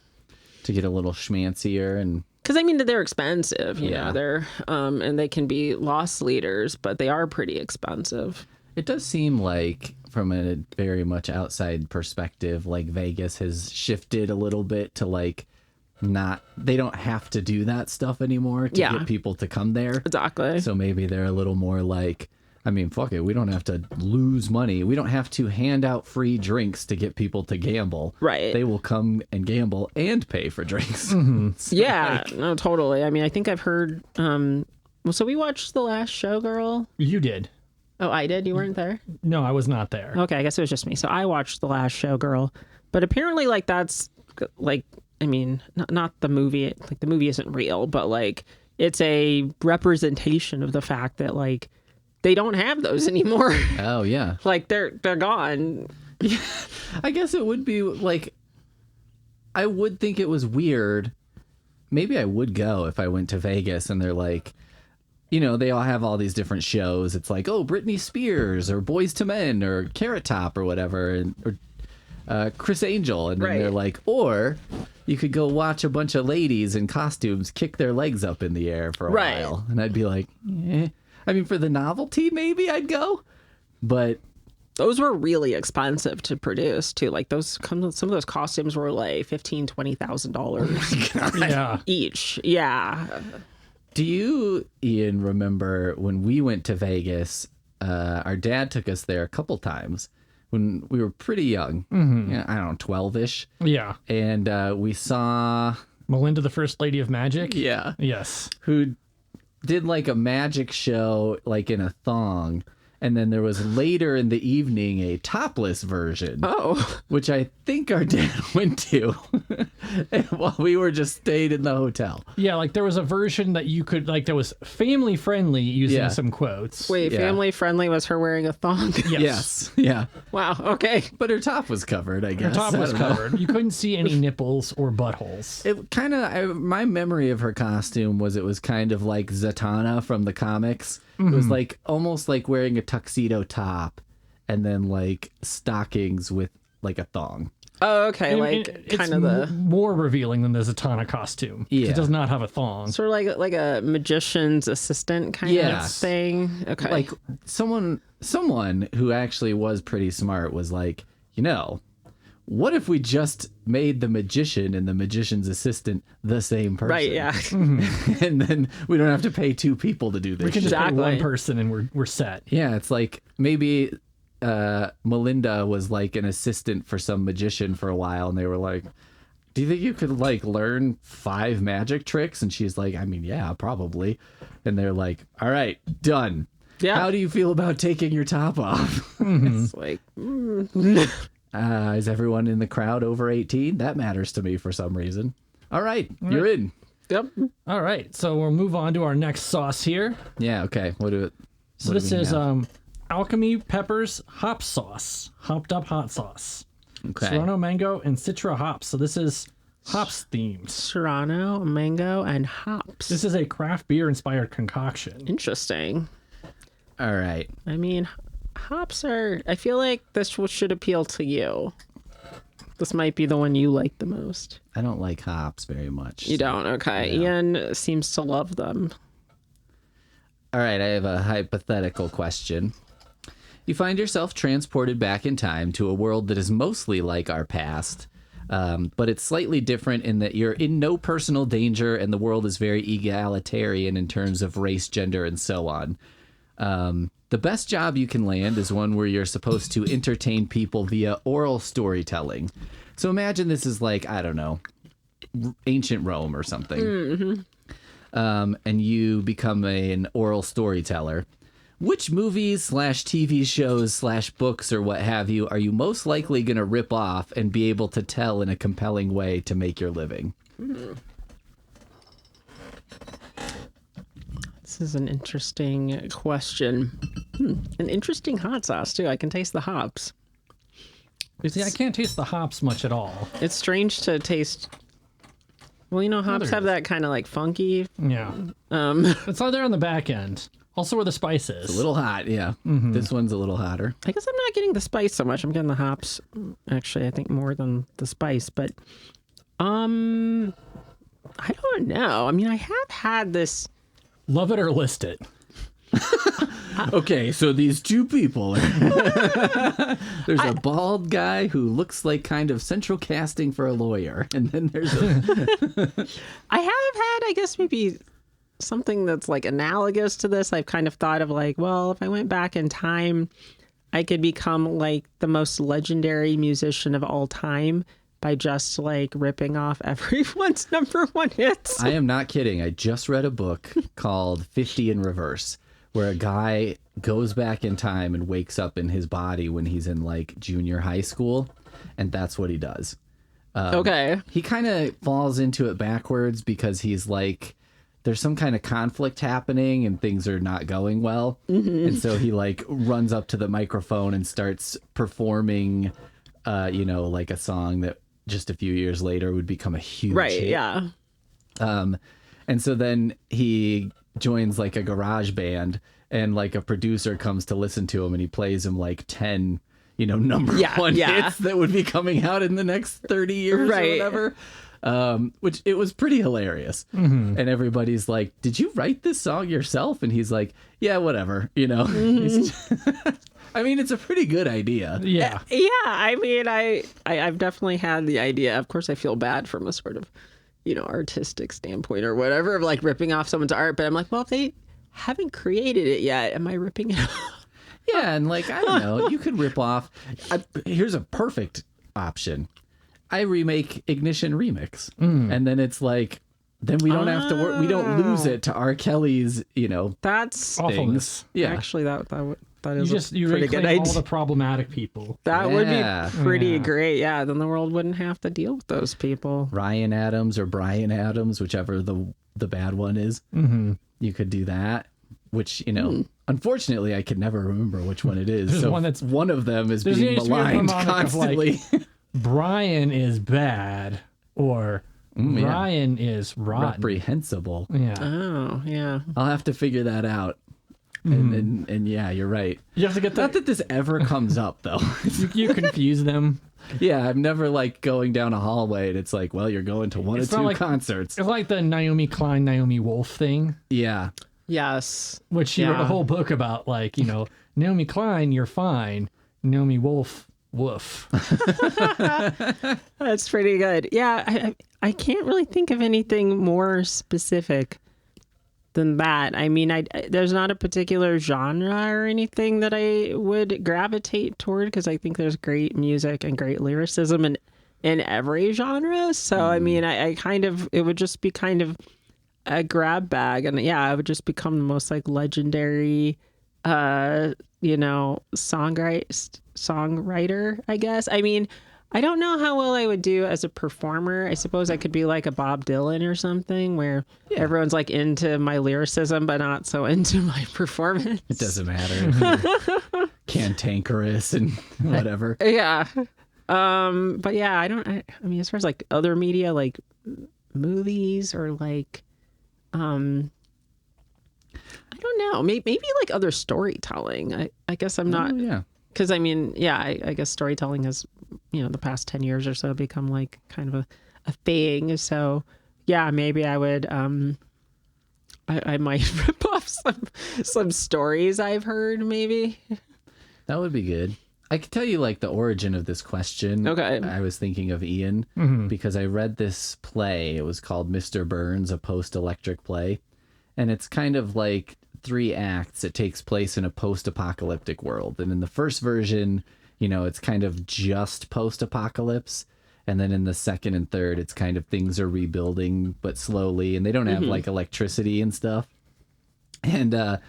To get a little schmancier and Because I mean, they're expensive, you Yeah. know, they're and they can be loss leaders, but they are pretty expensive. it does seem like from a very much outside perspective, like Vegas has shifted a little bit to like they don't have to do that stuff anymore to Yeah. get people to come there. Exactly. So maybe they're a little more like, I mean, fuck it. We don't have to lose money. We don't have to hand out free drinks to get people to gamble. Right. They will come and gamble and pay for drinks. So, Yeah, like, no, totally. I mean, I think I've heard. Well, so we watched The Last Showgirl. You did. Oh, I did. You weren't there. No, I was not there. Okay, I guess it was just me. So I watched The Last Showgirl, but apparently, like that's like, I mean, not the movie. Like the movie isn't real, but like it's a representation of the fact that like they don't have those anymore. oh, yeah. Like they're gone. I guess it would be like, I would think it was weird. Maybe I would go if I went to Vegas and they're like, you know, they all have all these different shows. It's like, oh, Britney Spears or Boys to Men or Carrot Top or whatever, or Chris Angel. And then Right. they're like, or you could go watch a bunch of ladies in costumes kick their legs up in the air for a Right. while. And I'd be like, eh. I mean, for the novelty, maybe I'd go. But Those were really expensive to produce too. Like some of those costumes were like $15,000-$20,000 Yeah. each. Yeah. do you, Ian, remember when we went to Vegas? Our dad took us there a couple times when we were pretty young. Yeah, I don't know, 12-ish. Yeah. And we saw, Melinda, the First Lady of Magic? yeah, Yes. who did like a magic show like in a thong. And then there was later in the evening a topless version, Oh. which I think our dad went to while we were just stayed in the hotel. Yeah, like there was a version that you could, like, that was family friendly using Yeah. some quotes. Wait, Yeah. family friendly was her wearing a thong? Yes. Yeah. Wow. Okay. But her top was covered, I Her guess. top I was don't know. covered. You couldn't see any nipples or buttholes. It kind of, my memory of her costume was it was kind of like Zatanna from the comics. It was like almost like wearing a tuxedo top and then like stockings with like a thong. Oh, okay. And Like it's kind of the more revealing than the Zatanna costume. 'Cause Yeah. It does not have a thong. sort of like a magician's assistant kind of Yes. thing. Okay. Like someone who actually was pretty smart was like, you know, what if we just made the magician and the magician's assistant the same person? right. Yeah. And then we don't have to pay two people to do this We can shit. just pay one Exactly. person and we're set. Yeah, it's like maybe Melinda was like an assistant for some magician for a while, and they were like, do you think you could like learn 5 magic tricks? And she's like, I mean, yeah, probably. And they're like, all right, done. Yeah. How do you feel about taking your top off? It's like, Is everyone in the crowd over 18? That matters to me for some reason. All right, you're in. yep. All right, so we'll move on to our next sauce here. Yeah, okay. So this is Alchemy Peppers Hop Sauce, hopped up hot sauce. Okay. Serrano mango and citra hops. So this is hops themed. Serrano, mango, and hops. This is a craft beer inspired concoction. Interesting. All right. I mean, hops are... I feel like this should appeal to you. This might be the one you like the most. I don't like hops very much. You don't? Okay. Yeah. Ian seems to love them. All right, I have a hypothetical question. You find yourself transported back in time to a world that is mostly like our past, but it's slightly different in that you're in no personal danger and the world is very egalitarian in terms of race, gender, and so on. The best job you can land is one where you're supposed to entertain people via oral storytelling. So imagine this is like, I don't know, ancient Rome or something. Mm-hmm. And you become an oral storyteller. Which movies / TV shows / books or what have you are you most likely going to rip off and be able to tell in a compelling way to make your living? This is an interesting question. An interesting hot sauce, too. I can taste the hops. See, I can't taste the hops much at all. It's strange to taste... Well, you know, hops have that kind of like funky... Yeah. It's all there on the back end. Also where the spice is. A little hot, yeah. Mm-hmm. This one's a little hotter. I guess I'm not getting the spice so much. I'm getting the hops, actually, I think more than the spice. But, I don't know. I mean, I have had this... Love it or list it. Okay, so these two people. There's a bald guy who looks like kind of central casting for a lawyer. And then there's I have had, I guess, maybe something that's like analogous to this. I've kind of thought of like, well, if I went back in time, I could become like the most legendary musician of all time by just like ripping off everyone's #1 hits. I am not kidding. I just read a book called 50 in Reverse, where a guy goes back in time and wakes up in his body when he's in like junior high school. And that's what he does. Okay. He kind of falls into it backwards because he's like, there's some kind of conflict happening and things are not going well. Mm-hmm. And so he like runs up to the microphone and starts performing, like a song that just a few years later would become a huge hit. Yeah. And so then he joins like a garage band and like a producer comes to listen to him and he plays him like 10, #1 hits that would be coming out in the next 30 years or whatever. Which it was pretty hilarious. Mm-hmm. And everybody's like, did you write this song yourself? And he's like, yeah, whatever, Mm-hmm. I mean, it's a pretty good idea. Yeah. Yeah. I mean, I've definitely had the idea. Of course, I feel bad from a sort of, artistic standpoint or whatever of like ripping off someone's art. But I'm like, well, if they haven't created it yet, am I ripping it off? Yeah. And like, I don't know, you could rip off. Here's a perfect option. I remake Ignition Remix. And then it's like, then we don't have to work. We don't lose it to R. Kelly's, That's awfulness. Yeah. Actually, that is You pretty good reclaim idea. all the problematic people. That would be pretty Yeah. great. Yeah, then the world wouldn't have to deal with those people. Ryan Adams or Brian Adams, whichever the bad one is. Mm-hmm. You could do that, which, unfortunately, I could never remember which one it is. There's so one one of them is there's being used to be a maligned mnemonic of, constantly. Brian is bad or yeah. Ryan is rotten. Reprehensible. Yeah. Oh, yeah. I'll have to figure that out. And yeah, you're right. You have to get Not that this ever comes up, though. you confuse them. Yeah, I'm never like going down a hallway and it's like, well, you're going to one It's or not two like- concerts. It's like the Naomi Klein, Naomi Wolf thing, Yeah. Yes. which she wrote a whole book about, like, Naomi Klein, you're fine. Naomi Wolf, woof. That's pretty good. Yeah, I can't really think of anything more specific than that. I mean, there's not a particular genre or anything that I would gravitate toward because I think there's great music and great lyricism and in every genre. So I mean, I kind of, it would just be kind of a grab bag, and yeah, I would just become the most like legendary, songwriter, I guess. I mean, I don't know how well I would do as a performer. I suppose I could be like a Bob Dylan or something, where everyone's like into my lyricism but not so into my performance. It doesn't matter. Cantankerous and whatever. Yeah. But yeah, I mean, as far as like other media, like movies or like, I don't know, maybe like other storytelling. I guess I'm not, Yeah. because I mean, yeah, I guess storytelling has, the past 10 years or so become like kind of a thing. So yeah, maybe I would, I might rip off some stories I've heard, maybe. That would be good. I could tell you like the origin of this question. Okay. I was thinking of Ian because I read this play. It was called Mr. Burns, a post-electric play. And it's kind of like 3 acts. It takes place in a post-apocalyptic world. And in the first version, it's kind of just post-apocalypse. And then in the second and third, it's kind of things are rebuilding, but slowly. And they don't have like electricity and stuff. And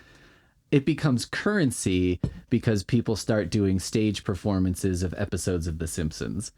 it becomes currency because people start doing stage performances of episodes of The Simpsons.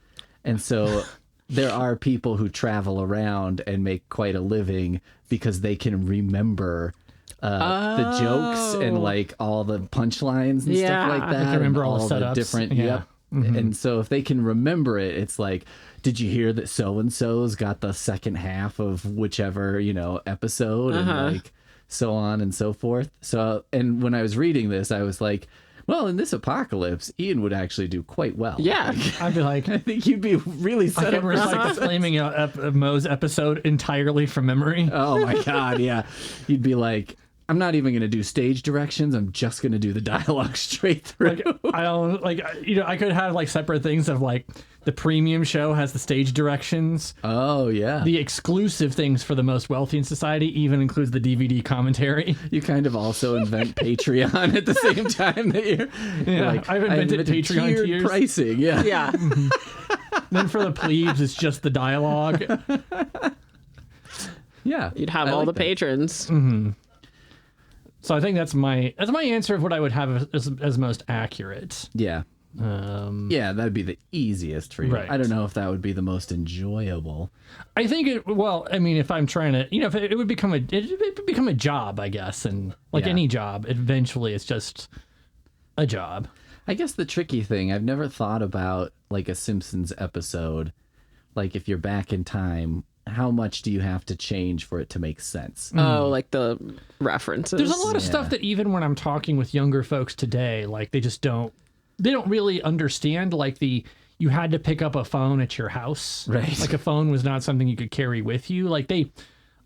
And so there are people who travel around and make quite a living because they can remember the jokes and like all the punchlines and stuff like that. They can remember all the the setups. different, Yeah. And so if they can remember it, it's like, did you hear that so-and-so's got the second half of whichever, episode and like so on and so forth. So, and when I was reading this, I was like, well, in this apocalypse, Ian would actually do quite well. Yeah. I'd be like, I think you'd be really I set can up for recite the Flaming Moe's episode entirely from memory. Oh my God, yeah. You'd be like, I'm not even going to do stage directions. I'm just going to do the dialogue straight through. I could have like separate things of like the premium show has the stage directions. Oh, yeah. The exclusive things for the most wealthy in society even includes the DVD commentary. You kind of also invent Patreon at the same time that you're like, I've invented Patreon tiered tiers. pricing. Yeah. Yeah. Then for the plebes, it's just the dialogue. Yeah. You'd have I all like the that. patrons. So I think that's my answer of what I would have as most accurate. Yeah. Yeah, that'd be the easiest for you. Right. I don't know if that would be the most enjoyable. I think if I'm trying to, if it would become a job, I guess, and like Yeah. any job, eventually it's just a job. I guess the tricky thing, I've never thought about like a Simpsons episode, like if you're back in time, how much do you have to change for it to make sense? Oh, like the references. There's a lot of stuff that even when I'm talking with younger folks today, like they don't really understand like you had to pick up a phone at your house. Right. Like a phone was not something you could carry with you. Like they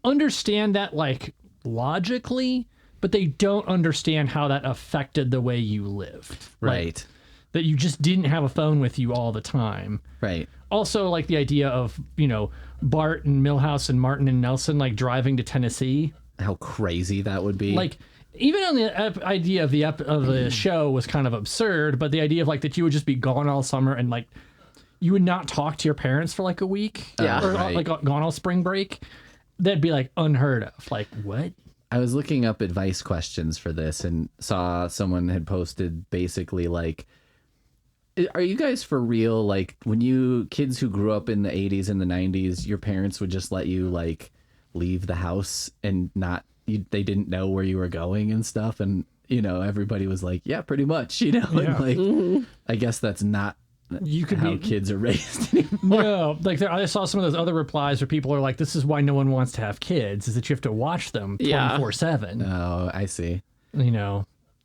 understand that like logically, but they don't understand how that affected the way you lived. Right. Like, that you just didn't have a phone with you all the time. Right. Also, like the idea of, Bart and Milhouse and Martin and Nelson like driving to Tennessee. How crazy that would be. Like even on the idea of the show was kind of absurd, but the idea of like that you would just be gone all summer and like you would not talk to your parents for like a week, Yeah. or Right. like gone all spring break, that'd be like unheard of. Like what? I was looking up advice questions for this and saw someone had posted basically like, are you guys for real? Like when you kids who grew up in the 80s and the 90s, your parents would just let you like leave the house and they didn't know where you were going and stuff. And, everybody was like, yeah, pretty much, Yeah. and like, I guess that's not You could how be kids are raised anymore. no, like I saw some of those other replies where people are like, "This is why no one wants to have kids: is that you have to watch them Yeah. 24/7." Oh, I see.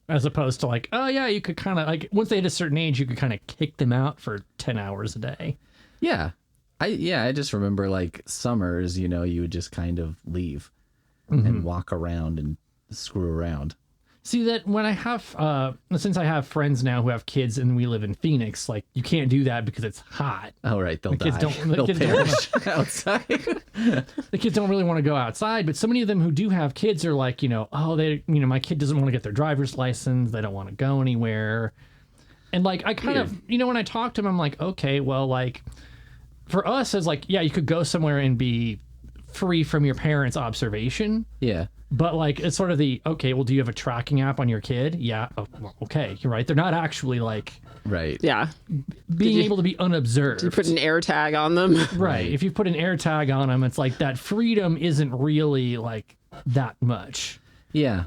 As opposed to like, oh yeah, you could kind of like once they hit a certain age, you could kind of kick them out for 10 hours a day. Yeah. I just remember like summers, you would just kind of leave and walk around and screw around. See that when I have, since I have friends now who have kids and we live in Phoenix, like you can't do that because it's hot. Oh, right. They'll die. kids don't- the They'll kids don't perish outside. The kids don't really want to go outside, but so many of them who do have kids are like, my kid doesn't want to get their driver's license. They don't want to go anywhere. And like, I kind of, when I talk to them, I'm like, okay, well, like, for us as like, yeah, you could go somewhere and be free from your parents' observation. Yeah. But like, it's sort of the, okay, well, do you have a tracking app on your kid? Yeah. Oh, well, okay. You're right. They're not actually like Right. Yeah. being able to be unobserved. You put an air tag on them. Right. If you put an air tag on them, it's like that freedom isn't really like that much. Yeah.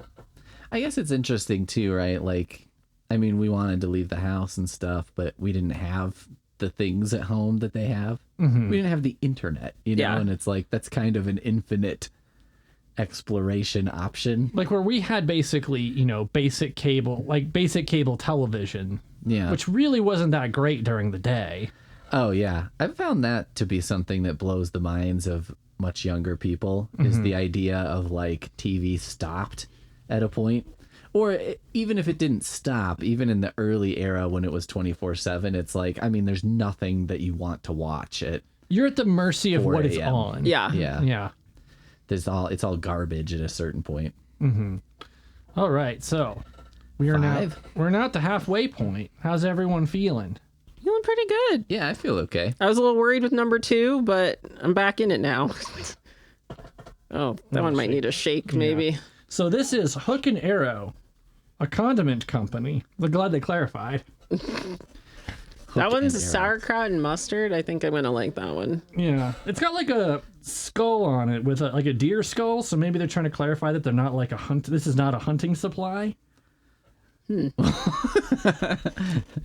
I guess it's interesting too, right? Like, I mean, we wanted to leave the house and stuff, but we didn't have the things at home that they have. We didn't have the internet, you know, Yeah. and it's like, that's kind of an infinite exploration option. Like where we had basically, you know, basic cable television, Yeah. which really wasn't that great during the day. Oh, yeah. I've found that to be something that blows the minds of much younger people is the idea of like TV stopped at a point. Or even if it didn't stop, even in the early era when it was 24/7, it's like, I mean, there's nothing that you want to watch at You're at the mercy of 4 what it's a.m.. on. Yeah. Yeah. Yeah. It's all garbage at a certain point. All right. So we're now at the halfway point. How's everyone feeling? Feeling pretty good. Yeah, I feel okay. I was a little worried with number 2, but I'm back in it now. Oh, that one might need a shake, maybe. So this is Hook and Arrow, a condiment company. I'm glad they clarified. That one's and arrow. sauerkraut and mustard. I think I'm gonna like that one. Yeah, it's got like a skull on it with like a deer skull. So maybe they're trying to clarify that they're not like a hunt. This is not a hunting supply. I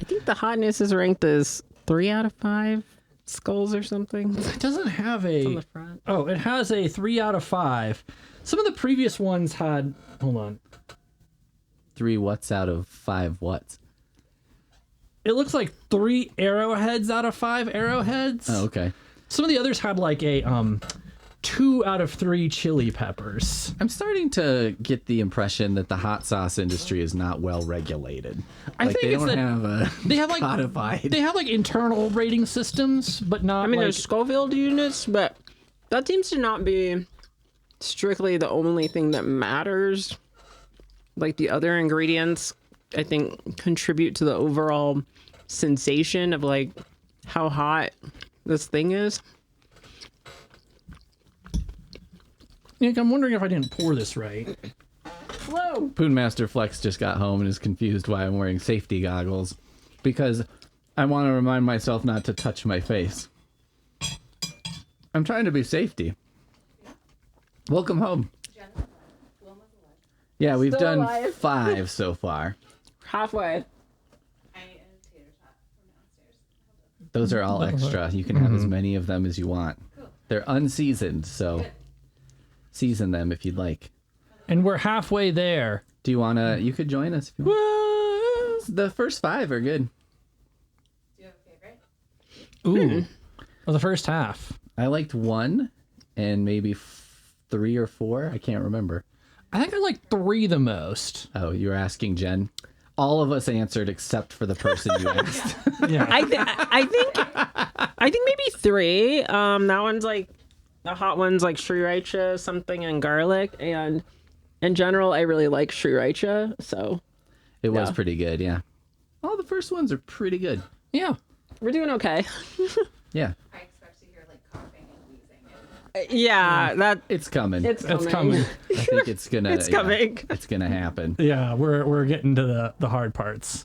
think the hotness is ranked as 3 out of 5 skulls or something. It doesn't have On a. the front. Oh, it has a 3 out of 5. Some of the previous ones had. Hold on. 3 what's out of 5 what's? It looks like 3 arrowheads out of 5 arrowheads. Oh, okay. Some of the others had like a 2 out of 3 chili peppers. I'm starting to get the impression that the hot sauce industry is not well regulated. I think they it's don't that have a they have like codified. they have like internal rating systems, but not. I mean, like, there's Scoville units, but that seems to not be strictly the only thing that matters. Like the other ingredients, I think, contribute to the overall sensation of like how hot this thing is. Nick, I'm wondering if I didn't pour this right. Whoa! Poonmaster Flex just got home and is confused why I'm wearing safety goggles because I want to remind myself not to touch my face. I'm trying to be safety. Welcome home. Yeah, we've Still done alive. 5 so far. Halfway. Those are all extra. You can have as many of them as you want. They're unseasoned, so season them if you'd like. And we're halfway there. Do you want to? You could join us if you want. The first 5 are good. Ooh. Well, the first half. I liked 1 and maybe 3 or 4. I can't remember. I think I like 3 the most. Oh, you were asking Jen? All of us answered except for the person you asked. Yeah. I think maybe 3. That one's like the hot one's like sriracha, something, and garlic. And in general, I really like sriracha. So It was Yeah. pretty good, yeah. All the first ones are pretty good. Yeah. we're doing okay. Yeah. I expect to hear like coughing and wheezing. Yeah, that It's coming. it's It's coming. coming. I think it's gonna It's coming. It's gonna happen. Yeah, we're getting to the hard parts.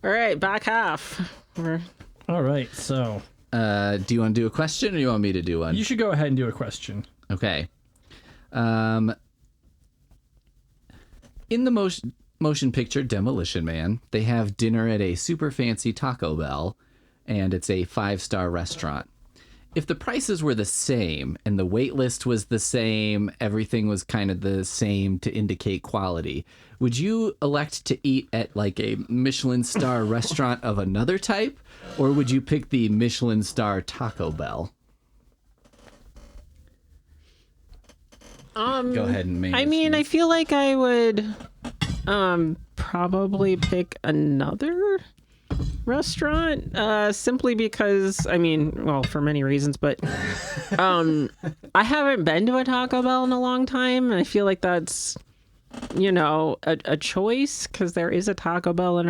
All right, back half. We're All right, so Do you want to do a question or do you want me to do one? you should go ahead and do a question. Okay. In the motion picture Demolition Man, they have dinner at a super fancy Taco Bell, and it's a 5-star restaurant. If the prices were the same and the wait list was the same, everything was kind of the same to indicate quality, would you elect to eat at like a Michelin star restaurant of another type, or would you pick the Michelin star Taco Bell? Go ahead and I mean, I feel like I would probably pick another restaurant simply because I mean, well, for many reasons, but I haven't been to a Taco Bell in a long time, and I feel like that's, you know, a choice because there is a Taco Bell in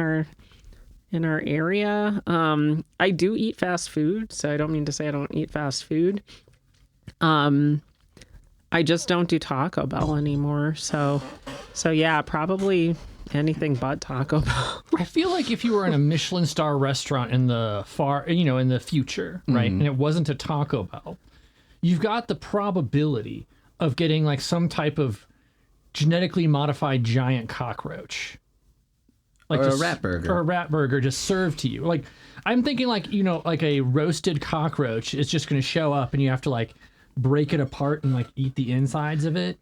in our area. I do eat fast food, so I don't mean to say I don't eat fast food. I just don't do Taco Bell anymore. So yeah, probably anything but Taco Bell. I feel like if you were in a Michelin star restaurant in the in the future, right, and it wasn't a Taco Bell, you've got the probability of getting like some type of genetically modified giant cockroach. Like Or a just- rat burger. Or a rat burger just served to you. Like, I'm thinking like, like a roasted cockroach is just going to show up and you have to like break it apart and like eat the insides of it.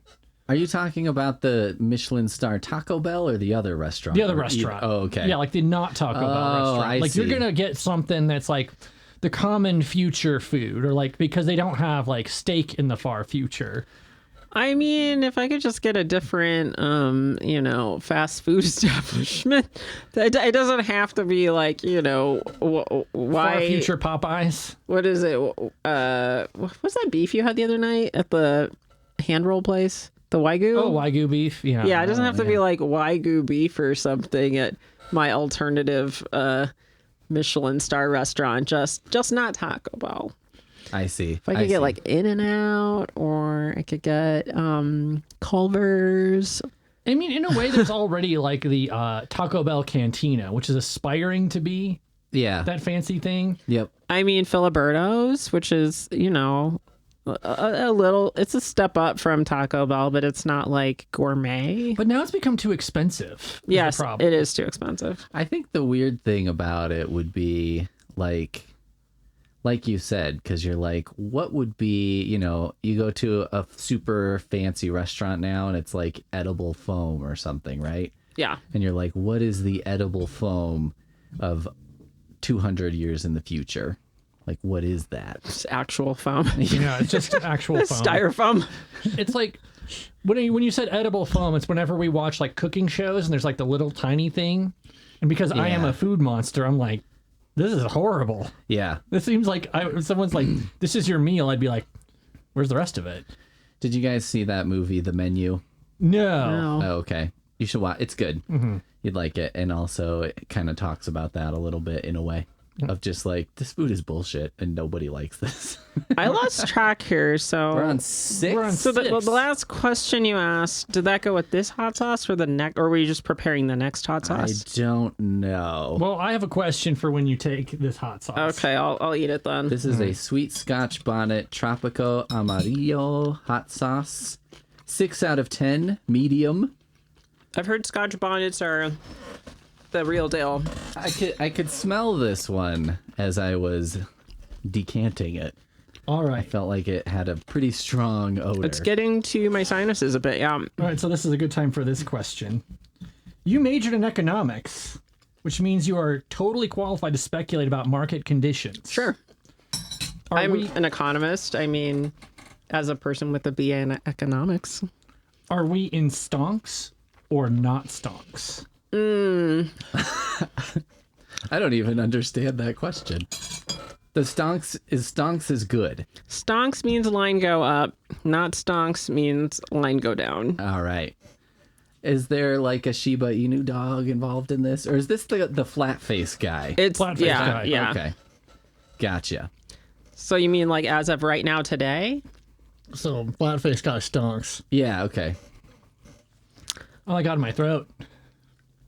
Are you talking about the Michelin star Taco Bell or the other restaurant? The other restaurant. Oh, okay. Yeah, like the not Taco Bell restaurant. I Like you're see. going to get something that's like the common future food, or like because they don't have like steak in the far future. I mean, if I could just get a different, fast food establishment, it doesn't have to be like, Far why? future Popeyes. What is it? What's that beef you had the other night at the hand roll place? The Wagyu? Oh, Wagyu beef. Yeah. Yeah, it doesn't have to be like Wagyu beef or something at my alternative Michelin star restaurant. Just not Taco Bell. I see. If I could get like In-N-Out, or I could get Culver's. I mean, in a way, there's already like the Taco Bell Cantina, which is aspiring to be Yeah. that fancy thing. Yep. I mean, Filiberto's, which is, a little, it's a step up from Taco Bell, but it's not like gourmet. But now it's become too expensive. is the Yes, problem. it is too expensive. I think the weird thing about it would be like you said, because you're like, what would be, you go to a super fancy restaurant now and it's like edible foam or something, right? Yeah. And you're like, what is the edible foam of 200 years in the future? Like, what is that? It's actual foam. Yeah, it's just actual foam. Styrofoam. It's like when you said edible foam, it's whenever we watch like cooking shows and there's like the little tiny thing. And because I am Yeah. a food monster, I'm like, this is horrible. Yeah. This seems like if someone's like, this is your meal, I'd be like, where's the rest of it? Did you guys see that movie, The Menu? No. Oh, okay. You should watch. It's good. You'd like it. And also, it kind of talks about that a little bit in a way of just like, this food is bullshit and nobody likes this. I lost track here, so. We're on 6. We're on So the 6. last question you asked, did that go with this hot sauce or the next, or were you just preparing the next hot I sauce? don't know. Well, I have a question for when you take this hot sauce. Okay, I'll eat it then. This is a sweet Scotch bonnet Tropico Amarillo hot sauce. 6 out of 10, medium. I've heard Scotch bonnets are the real deal. I could smell this one as I was decanting it. All I right. felt like it had a pretty strong odor. It's getting to my sinuses a bit, yeah. All right, so this is a good time for this question. You majored in economics, which means you are totally qualified to speculate about market conditions. Sure. Are I'm we an economist. I mean, as a person with a BA in economics. are we in stonks or not stonks? I don't even understand that question. The stonks is good. Stonks means line go up. Not stonks means line go down. All right. Is there like a Shiba Inu dog involved in this, or is this the flat face guy? It's Flat-faced yeah, guy. yeah. Okay. Gotcha. So you mean like as of right now today? So flat-faced guy stonks. Yeah. Okay. Oh, I got in my throat.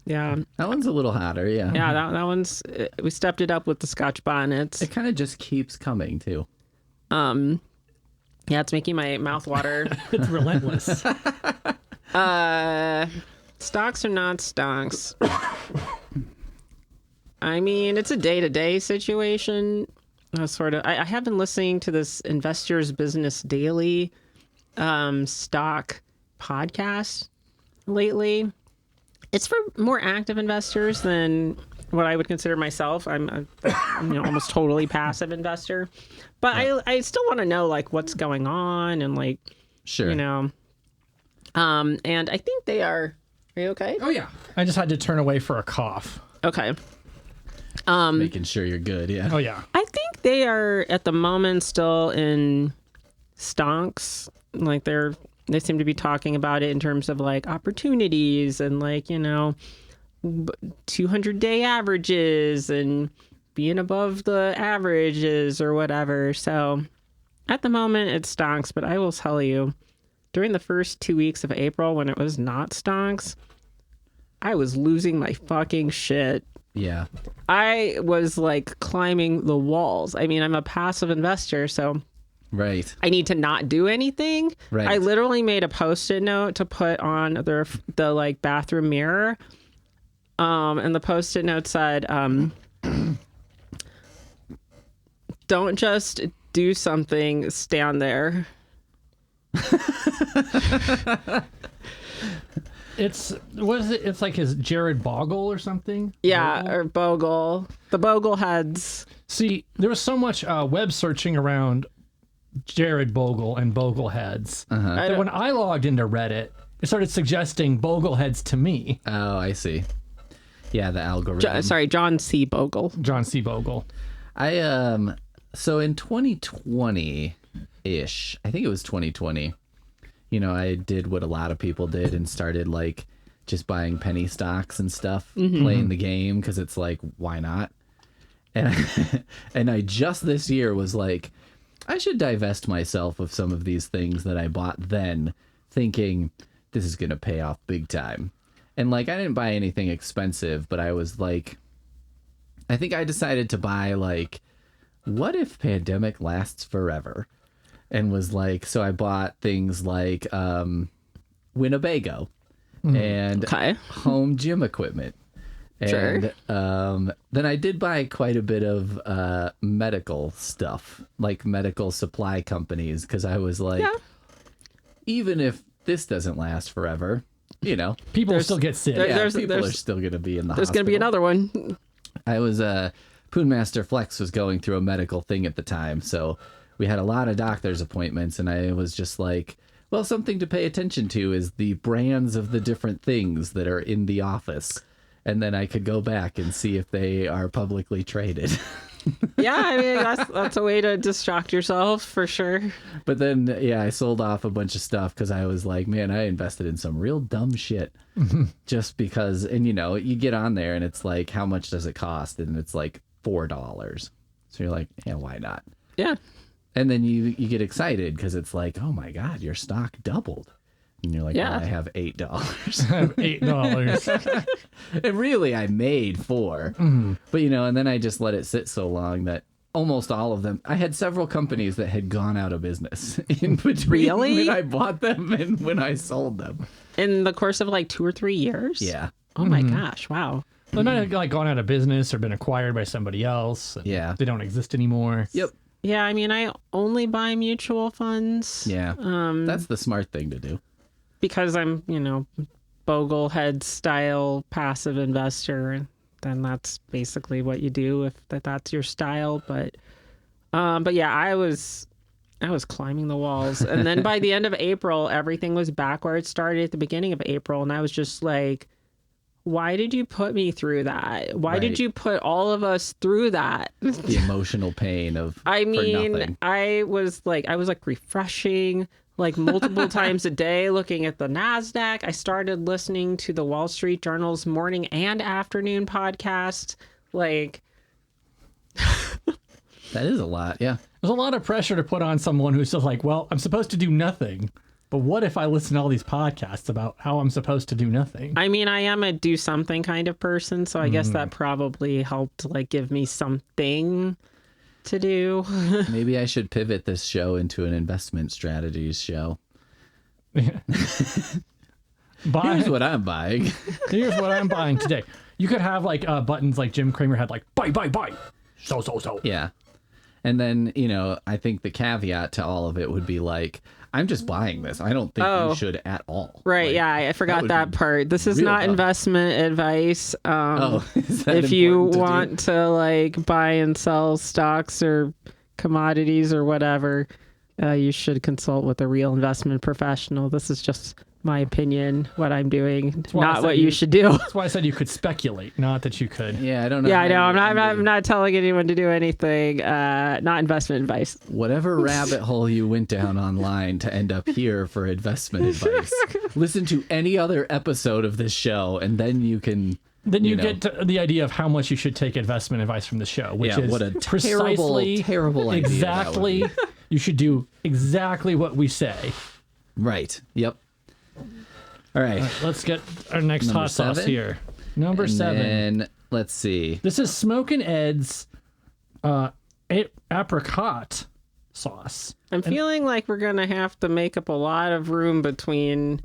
Yeah. That one's a little hotter. Yeah. Yeah, that one's we stepped it up with the Scotch bonnets. It kind of just keeps coming too. Yeah, it's making my mouth water. It's relentless. Stocks or not stocks? I mean, it's a day-to-day situation. Sort of. I have been listening to this Investors Business Daily stock podcast lately. It's for more active investors than what I would consider myself. I'm almost totally passive investor, but I still want to know like what's going on and like Sure. and I think they are. Are you okay? Oh, yeah. I just had to turn away for a cough. Okay. Making sure you're good. Yeah. Oh, yeah. I think they are at the moment still in stonks. Like they seem to be talking about it in terms of like opportunities and like, 200-day averages and being above the averages or whatever. So at the moment it stonks, but I will tell you, during the first 2 weeks of April when it was not stonks, I was losing my fucking shit. Yeah. I was like climbing the walls. I mean, I'm a passive investor, so Right. I need to not do anything. Right. I literally made a post-it note to put on the like bathroom mirror. And the post-it note said, don't just do something, stand there. What is it? It's like his Jared Bogle or something? Yeah, Bogle? or Bogle. The Bogle heads. See, there was so much web searching around Jared Bogle and Bogle heads that when I logged into Reddit, it started suggesting Bogle heads to me. Oh, I see. Yeah, the algorithm. John C. Bogle. John C. Bogle. So in 2020-ish, I think it was 2020, I did what a lot of people did and started like just buying penny stocks and stuff, playing the game because it's like, why not? And I just this year was like, I should divest myself of some of these things that I bought then, thinking this is going to pay off big time. And like, I didn't buy anything expensive, but I was like, I think I decided to buy like, what if pandemic lasts forever? And was like, so I bought things like Winnebago and home gym equipment. And then I did buy quite a bit of medical stuff, like medical supply companies, because I was like, even if this doesn't last forever, People still get sick. People are still going to be in the There's hospital. going to be another one. I was Poonmaster Flex was going through a medical thing at the time, so we had a lot of doctor's appointments, and I was just like, well, something to pay attention to is the brands of the different things that are in the office, and then I could go back and see if they are publicly traded. Yeah, I mean, that's a way to distract yourself for sure. But then, I sold off a bunch of stuff because I was like, man, I invested in some real dumb shit. Just because, and you get on there and it's like, how much does it cost? And it's like $4. So you're like, yeah, why not? Yeah. And then you get excited because it's like, oh my God, your stock doubled. And you're like, well, I have $8. $8. And really, I made $4. But, and then I just let it sit so long that almost all of them, I had several companies that had gone out of business in between when I bought them and when I sold them. In the course of like 2 or 3 years? Yeah. Oh my gosh, wow. They might have like gone out of business or been acquired by somebody else. Yeah. They don't exist anymore. Yep. Yeah, I mean, I only buy mutual funds. Yeah. That's the smart thing to do. Because I'm, Boglehead style passive investor, then that's basically what you do if that's your style. But yeah, I was climbing the walls, and then by the end of April, everything was back where it started at the beginning of April, and I was just like, why did you put me through that? Why did you put all of us through that? The emotional pain of I for mean, nothing. I was like refreshing like multiple times a day, looking at the NASDAQ. I started listening to the Wall Street Journal's morning and afternoon podcast. Like, that is a lot. Yeah. There's a lot of pressure to put on someone who's just like, well, I'm supposed to do nothing. But what if I listen to all these podcasts about how I'm supposed to do nothing? I mean, I am a do something kind of person, so I guess that probably helped like give me something to do. Maybe I should pivot this show into an investment strategies show. Here's Here's what I'm buying. Here's what I'm buying today. You could have like buttons like Jim Cramer had, like buy. So. Yeah. And then, I think the caveat to all of it would be like, I'm just buying this. I don't think you should at all. Right. Like, yeah. I forgot that part. This is real not dumb. investment advice. Is that If you important to do? want to like buy and sell stocks or commodities or whatever, you should consult with a real investment professional. This is just my opinion, what I'm doing, why I not said what you should do. That's why I said you could speculate, not that you could. Yeah, I don't know. Yeah, I how know. you- I'm not telling anyone to do anything. Not investment advice. Whatever rabbit hole you went down online to end up here for investment advice, listen to any other episode of this show, and then you can Then you know. get to the idea of how much you should take investment advice from the show, which Yeah, is what a precisely, terrible idea that would exactly. be. You should do exactly what we say. Right. Yep. All right. Let's get our next Number hot sauce 7? here. Number 7. And let's see. This is Smokin' Ed's apricot sauce. I'm feeling like we're gonna have to make up a lot of room between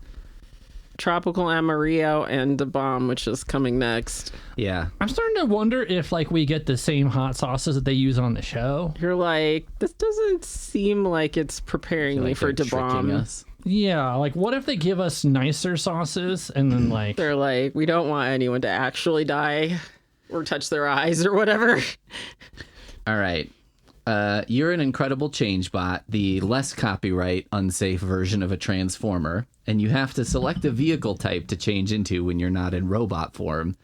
Tropical Amarillo and the Bomb, which is coming next. Yeah. I'm starting to wonder if like we get the same hot sauces that they use on the show. You're like, this doesn't seem like it's preparing me Like for they're the tricking Bomb. us. Yeah, like what if they give us nicer sauces and then like They're like, we don't want anyone to actually die or touch their eyes or whatever. All right. You're an incredible change bot, the less copyright, unsafe version of a transformer, and you have to select a vehicle type to change into when you're not in robot form.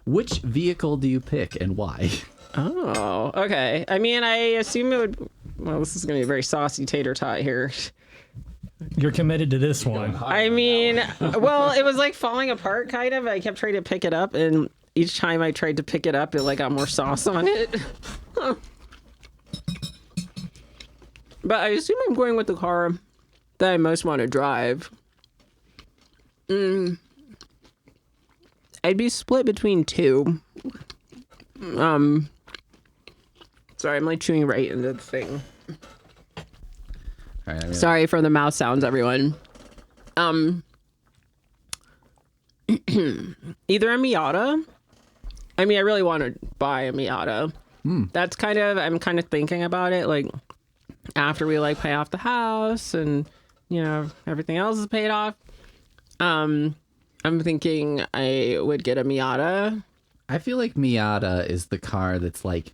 Which vehicle do you pick and why? Oh, okay. I mean, I assume it would. Well, this is going to be a very saucy tater tot here. you're committed to this one. I mean, well, it was like falling apart, kind of. I kept trying to pick it up, and each time I tried to pick it up, it like got more sauce on it. But I assume I'm going with the car that I most want to drive. I'd be split between two. Sorry, I'm like chewing right into the thing. All right, I'm Sorry for the mouth sounds, everyone. Either a Miata. I mean, I really want to buy a Miata. That's I'm kind of thinking about it, like, after we, like, pay off the house and, you know, everything else is paid off. I'm thinking I would get a Miata. I feel like Miata is the car that's like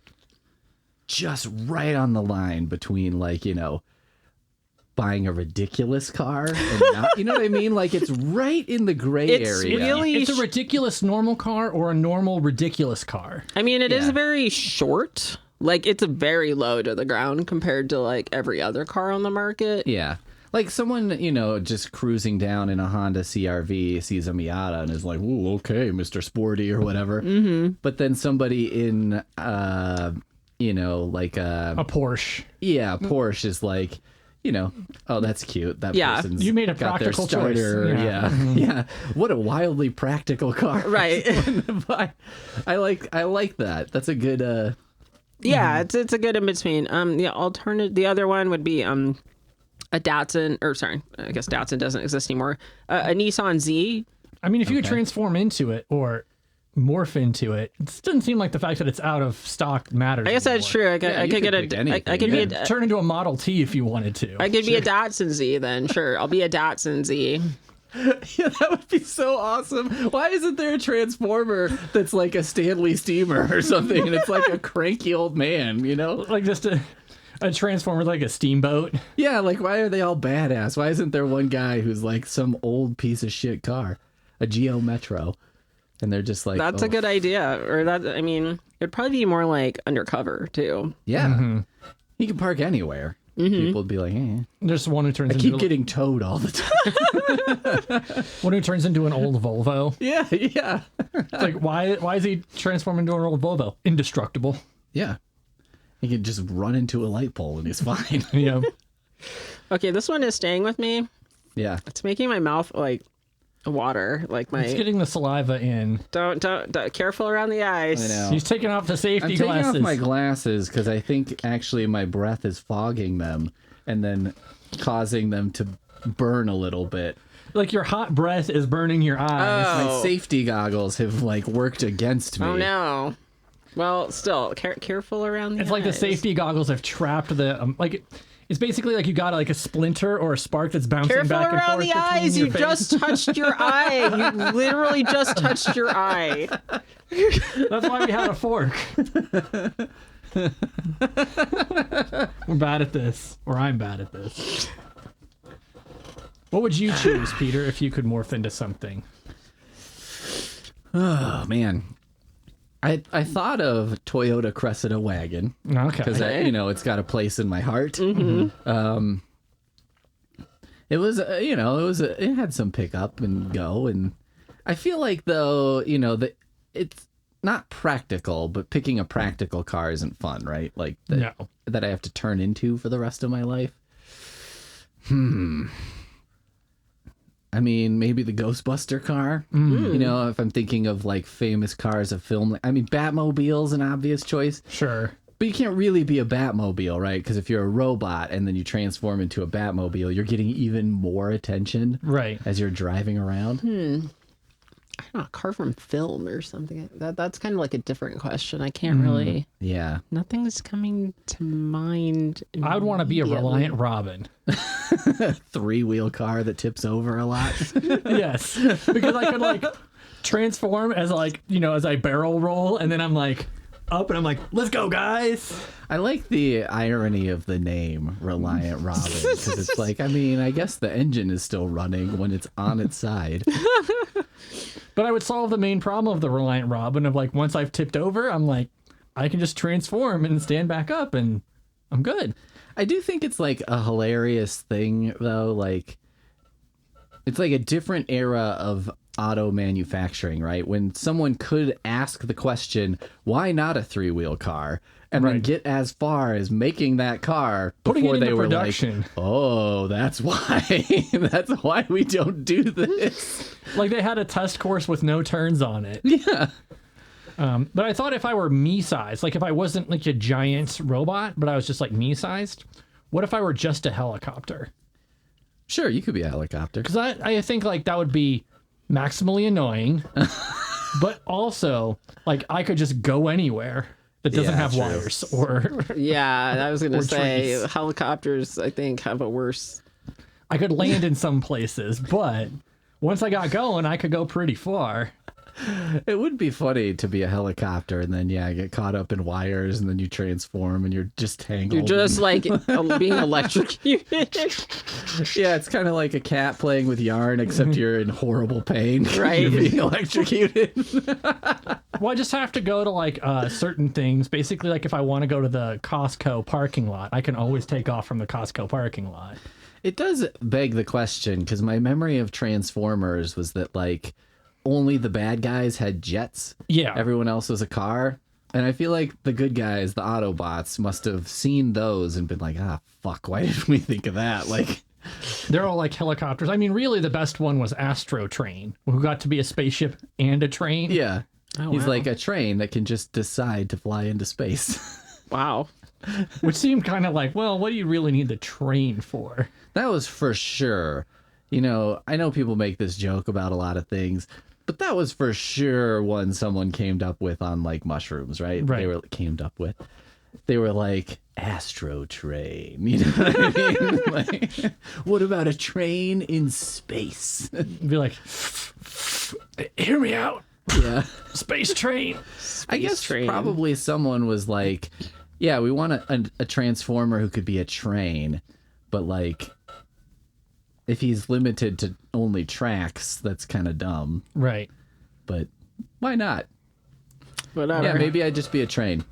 just right on the line between like, you know, buying a ridiculous car and not, you know what I mean? Like it's right in the gray It's area. really It's a ridiculous normal car or a normal ridiculous car. I mean, it is Yeah. very short. Like, it's very low to the ground compared to, like, every other car on the market. Yeah. Like someone, you know, just cruising down in a Honda CRV sees a Miata and is like, "Ooh, okay, Mr. Sporty" or whatever. Mm-hmm. But then somebody in, you know, like A Porsche. Porsche is like, you know, oh, that's cute. That Yeah. person's You made a got their practical choice. starter. Yeah. Yeah. Yeah. What a wildly practical car. Right. I like that. That's a good. Yeah, it's a good in between. The other one would be a Datsun, or sorry, I guess Datsun doesn't exist anymore. A Nissan Z. I mean, if you could transform into it or morph into it, it doesn't seem like the fact that it's out of stock matters. I guess that's anymore. true. I Yeah, you could could get pick a. anything, I could yeah. be a. Turn into a Model T if you wanted to. I could be a Datsun Z then. Sure, I'll be a Datsun Z. Yeah, that would be so awesome. Why isn't there a transformer that's like a Stanley steamer or something and it's like a cranky old man, you know? Like just a transformer like a steamboat. Yeah, like why are they all badass? Why isn't there one guy who's like some old piece of shit car, a Geo Metro, and they're just like, That's oh, a good idea. Or that, I mean, it'd probably be more like undercover too. yeah. He can park anywhere. People would be like, eh. There's one who turns I into keep getting towed all the time. one who turns into an old Volvo. Yeah, yeah, It's like why is he transforming into an old Volvo? Indestructible. yeah. He can just run into a light pole and he's fine. Yeah. Okay, this one is staying with me. Yeah. It's making my mouth like water. Like my It's getting the saliva in. don't careful around the eyes. I know. He's taking off the safety I'm taking glasses. off my glasses because I think actually my breath is fogging them and then causing them to burn a little bit. Like your hot breath is burning your eyes. My Oh. safety goggles have like worked against me. Oh no. Well, still careful around the It's like the eyes. safety goggles have trapped the it's basically like you got like a splinter or a spark that's bouncing Careful back and around forth the between eyes. your You face. just touched your eye. You literally just touched your eye. That's why we had a fork. We're bad at this, or I'm bad at this. What would you choose, Peter, if you could morph into something? Oh man. I thought of Toyota Cressida wagon because Okay. you know it's got a place in my heart. It was it had some pick up and go, and I feel like though you know that it's not practical, but picking a practical car isn't fun, right? Like No. that I have to turn into for the rest of my life. I mean, maybe the Ghostbuster car. You know, if I'm thinking of like famous cars of film, I mean, Batmobile's an obvious choice. Sure. But you can't really be a Batmobile, right? Because if you're a robot and then you transform into a Batmobile, you're getting even more attention Right. as you're driving around. I don't know, a car from film or something. That's kind of like a different question. I can't really. Yeah. Nothing's coming to mind. I would want to be a immediately. Reliant Robin. 3-wheel car that tips over a lot. Yes. Because I could like transform as like, you know, as I barrel roll and then I'm like up and I'm like, let's go, guys. I like the irony of the name Reliant Robin because it's like, I mean, I guess the engine is still running when it's on its side. But I would solve the main problem of the Reliant Robin of like, once I've tipped over, I'm like, I can just transform and stand back up and I'm good. I do think it's like a hilarious thing though. Like, it's like a different era of auto manufacturing, right? When someone could ask the question, why not a 3-wheel car? And then Right. get as far as making that car Putting before it they into were production. like, oh, that's why. That's why we don't do this. Like they had a test course with no turns on it. Yeah. But I thought if I were me-sized, like if I wasn't like a giant robot, but I was just like me-sized, what if I were just a helicopter? Sure, you could be a helicopter. Because I think like that would be maximally annoying, but also like I could just go anywhere that doesn't Yeah, have true. wires or Yeah, I was gonna Or say trees. helicopters. I think have a worse. I could land in some places, but once I got going, I could go pretty far. It would be funny to be a helicopter and then, yeah, get caught up in wires and then you transform and you're just tangled. You're just like being electrocuted. Yeah, it's kind of like a cat playing with yarn, except you're in horrible pain. Right. You're being electrocuted. Well, I just have to go to like certain things. Basically, like if I want to go to the Costco parking lot, I can always take off from the Costco parking lot. It does beg the question, because my memory of Transformers was that, like, only the bad guys had jets. Yeah. Everyone else was a car. And I feel like the good guys, the Autobots, must have seen those and been like, ah, fuck, why didn't we think of that? Like, They're all like helicopters. I mean, really, the best one was Astro Train, who got to be a spaceship and a train. yeah. He's wow. like a train that can just decide to fly into space. Wow. Which seemed kind of like, well, what do you really need the train for? That was for sure. You know, I know people make this joke about a lot of things, but that was for sure one someone came up with on like mushrooms, right? Right. They were came up with. They were like Astro Train. You know what I mean? Like, what about a train in space? Be like, hear me out, Yeah. space train. I guess train. probably someone was like, yeah, we want a transformer who could be a train, but like if he's limited to only tracks, that's kind of dumb. Right. But why not? Whatever. Yeah, maybe I'd just be a train.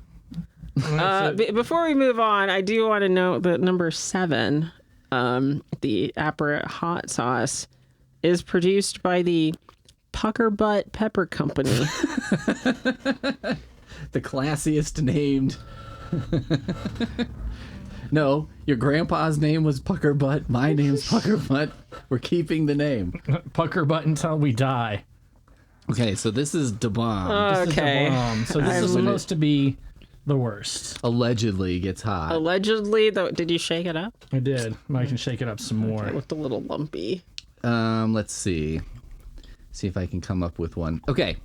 Before we move on, I do want to note that number 7, the Apparat hot sauce, is produced by the Pucker Butt Pepper Company. The classiest named. No, your grandpa's name was Pucker Butt. My name's Pucker Butt. We're keeping the name. Pucker butt until we die. Okay, so this is Da Bomb. This is Okay. a bomb. So this is supposed to be the worst. Allegedly gets hot. Allegedly, though, did you shake it up? I did. I can shake it up some more. It looked a little lumpy. Let's see. See if I can come up with one. Okay.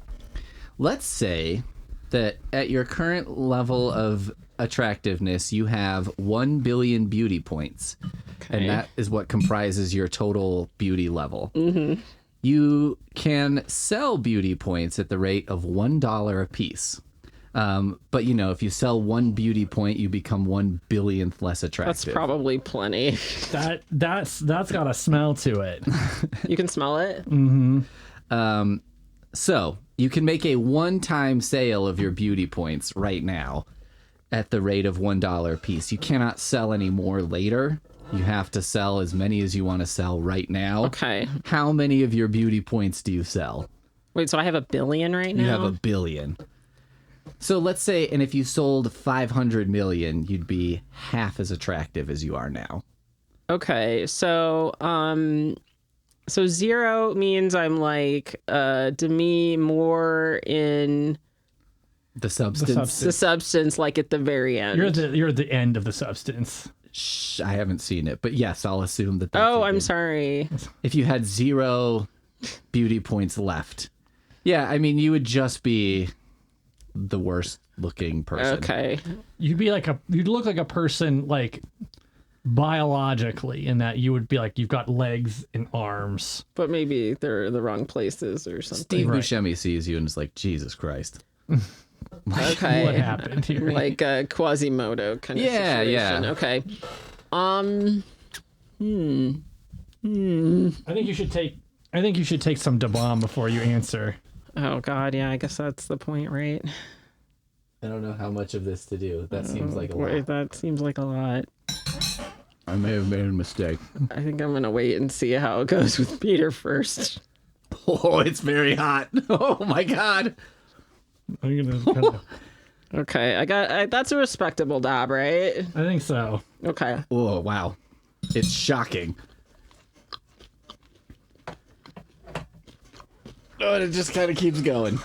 Let's say that at your current level of attractiveness, you have 1 billion beauty points. Okay. And that is what comprises your total beauty level. Mm-hmm. You can sell beauty points at the rate of $1 a piece. But, you know, if you sell 1 beauty point, you become 1 billionth less attractive. That's probably plenty. That's got a smell to it. You can smell it? So you can make a one-time sale of your beauty points right now at the rate of $1 a piece. You cannot sell any more later. You have to sell as many as you want to sell right now. Okay. How many of your beauty points do you sell? Wait, so I have a billion right now? You have a billion. So let's say, and if you sold 500 million, you'd be half as attractive as you are now. Okay, so so 0 means I'm like Demi Moore in The substance. the substance, like at the very end. You're the end of the substance. Shh, I haven't seen it, but yes, I'll assume that. That's Oh, a I'm good- sorry. If you had 0 beauty points left, yeah, I mean, you would just be the worst looking person. Okay. You'd look like a person like biologically in that you would be like you've got legs and arms. But maybe they're the wrong places or something. Steve Right. Buscemi sees you and is like, Jesus Christ. Okay. What happened here? Like a Quasimodo kind of Yeah, situation. yeah. Okay. I think you should take some DeBomb before you answer. Oh God, yeah. I guess that's the point, right? I don't know how much of this to do. That seems like a Wait, lot. that seems like a lot. I may have made a mistake. I think I'm gonna wait and see how it goes with Peter first. Oh, it's very hot. Oh my God. I'm gonna kind of, Okay, that's a respectable dab, right? I think so. Okay. Oh, wow. It's shocking. Oh, and it just kind of keeps going.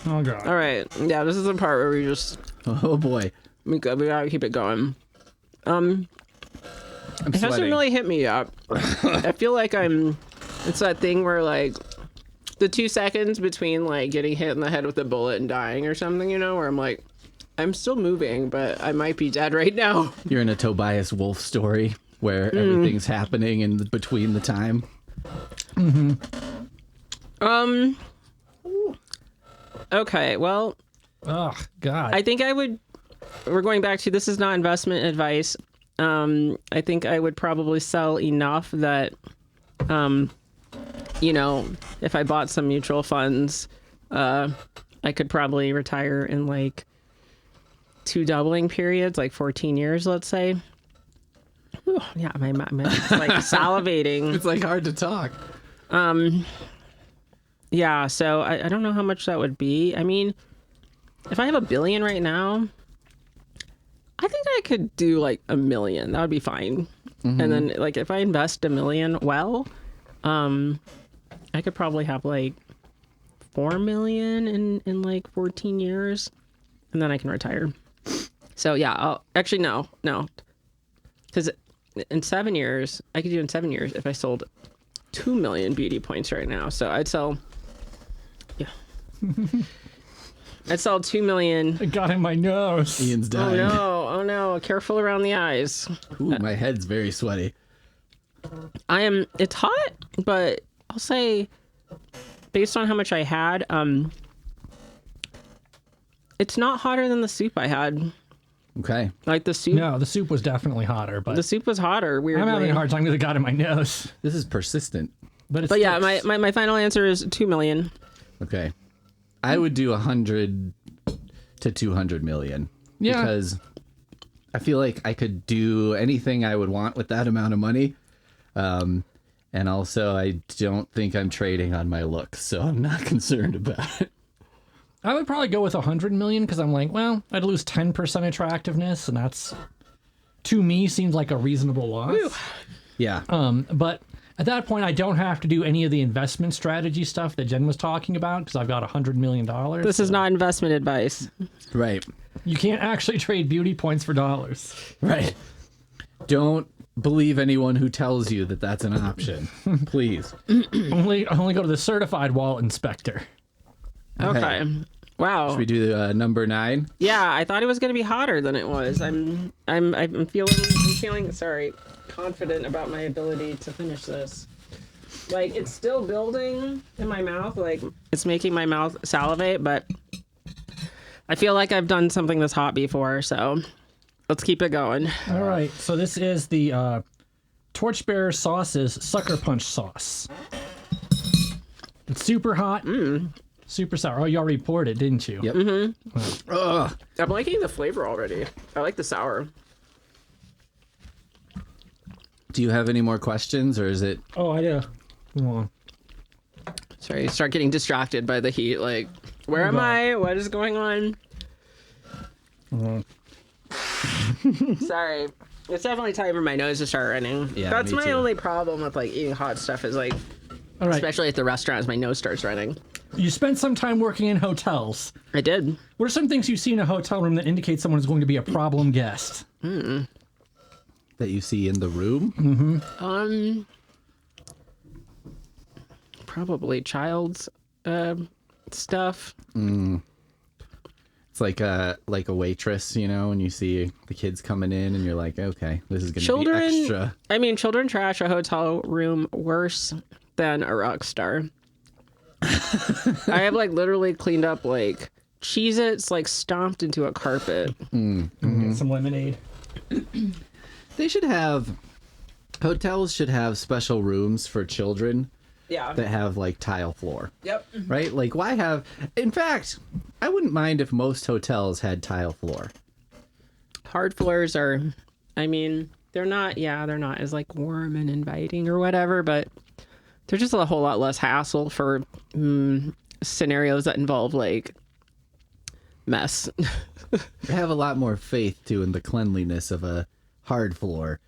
Oh god. All right. Yeah, this is the part where we just Oh boy. we gotta keep it going. I'm It hasn't sweating. really hit me yet. I feel like it's that thing where like the 2 seconds between like getting hit in the head with a bullet and dying or something, where I'm like, I'm still moving, but I might be dead right now. You're in a Tobias Wolff story where everything's happening in between the time. Okay, well, Oh god. I think we're going back to, this is not investment advice. I think I would probably sell enough that, if I bought some mutual funds, I could probably retire in like 2 doubling periods, like 14 years, let's say. Whew, yeah, my it's like salivating. It's like hard to talk. Yeah, so I don't know how much that would be. I mean, if I have $1 billion right now, I think I could do like $1 million. That would be fine. And then like if I invest $1 million, I could probably have like 4 million in like 14 years, and then I can retire. So yeah, I'll actually no, because in 7 years I could do in 7 years if I sold 2 million beauty points right now. So I'd sell. Yeah. I'd sell 2 million. It got in my nose. Ian's dying. Oh no, careful around the eyes. Ooh, my head's very sweaty. It's hot, but I'll say based on how much I had, it's not hotter than the soup I had. Okay. Like the soup, No, the soup was definitely hotter, but the soup was hotter, weirdly. I'm having a hard time because it got in my nose. This is persistent. But it's But yeah, sticks. my final answer is 2 million. Okay. I would do 100 to 200 million. Yeah. Because I feel like I could do anything I would want with that amount of money. And also, I don't think I'm trading on my looks, so I'm not concerned about it. I would probably go with 100 million because I'm like, well, I'd lose 10% attractiveness, and that's to me seems like a reasonable loss. Yeah. But at that point, I don't have to do any of the investment strategy stuff that Jen was talking about because I've got $100 million. This is not investment advice. Right. You can't actually trade beauty points for dollars. Right. Don't believe anyone who tells you that that's an option. Please. only go to the certified wallet inspector. Okay. Wow. Should we do number 9? Yeah, I thought it was going to be hotter than it was. I'm feeling sorry, confident about my ability to finish this. Like it's still building in my mouth, like it's making my mouth salivate, but I feel like I've done something this hot before, so let's keep it going. All right, so this is the Torchbearer Sauce's Sucker Punch Sauce. It's super hot, super sour. Oh, you already poured it, didn't you? Yep. Ugh. I'm liking the flavor already. I like the sour. Do you have any more questions, or is it... Oh, I do. Come on. Sorry, you start getting distracted by the heat. Like, where am I? What is going on? Sorry. It's definitely time for my nose to start running. Yeah, That's me my too. only problem with like eating hot stuff is like, All right. especially at the restaurants, my nose starts running. You spent some time working in hotels. I did. What are some things you see in a hotel room that indicate someone is going to be a problem guest? That you see in the room? Probably child's stuff. It's like a waitress, you know, and you see the kids coming in and you're like, okay, this is going to be extra. I mean, children trash a hotel room worse than a rock star. I have like literally cleaned up like Cheez-Its like stomped into a carpet. Get some lemonade. They should have, hotels should have special rooms for children Yeah. that have like tile floor, Yep. right? Like why have, in fact, I wouldn't mind if most hotels had tile floor. Hard floors are, I mean, they're not as like warm and inviting or whatever, but they're just a whole lot less hassle for scenarios that involve like mess. I have a lot more faith too in the cleanliness of a hard floor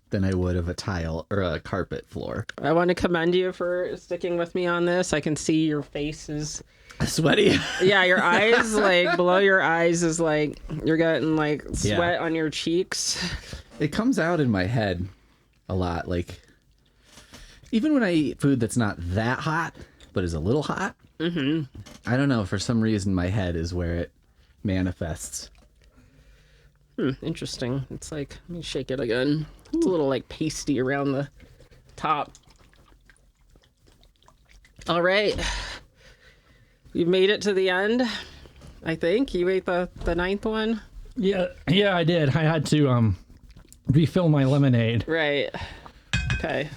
than I would of a tile or a carpet floor. I want to commend you for sticking with me on this. I can see your face is, Sweaty. yeah, your eyes, like below your eyes is like, you're getting like sweat Yeah. on your cheeks. It comes out in my head a lot. Like, even when I eat food that's not that hot, but is a little hot, I don't know, for some reason my head is where it manifests. Interesting. It's like, let me shake it again. It's a little like pasty around the top. All right. You've made it to the end, I think. You ate the ninth one? Yeah, I did. I had to refill my lemonade. Right. Okay.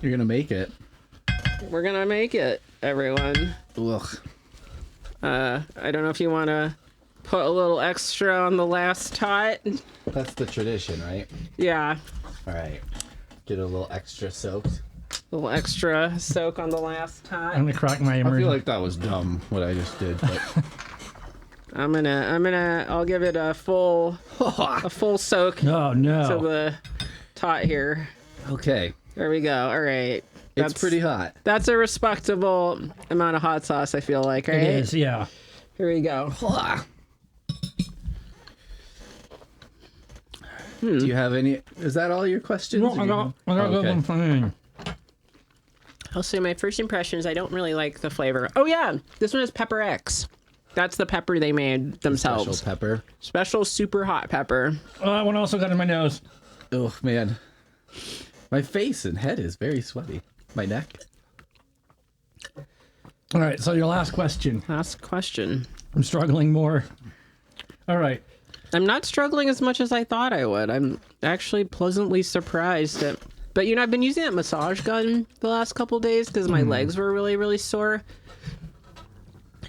You're gonna make it. We're going to make it, everyone. Ugh. I don't know if you want to put a little extra on the last tot. That's the tradition, right? Yeah. All right. Get a little extra soaked. A little extra soak on the last tot. I'm gonna crack my I emergency. feel like that was dumb what I just did, but I'll give it a full soak Oh to no! the tot here. okay. There we go. All right. It's pretty hot. That's a respectable amount of hot sauce, I feel like, right? It is. Yeah. Here we go. Do you have any? Is that all your questions? No, I got Okay. one thing. I'll say my first impression is I don't really like the flavor. Oh, yeah. This one is Pepper X. That's the pepper they made themselves. Special pepper. Special super hot pepper. Oh, that one also got in my nose. Oh man, my face and head is very sweaty. My neck. All right. So your last question. Last question. I'm struggling more. All right. I'm not struggling as much as I thought I would. I'm actually pleasantly surprised at. But you know, I've been using that massage gun the last couple days because my legs were really, really sore.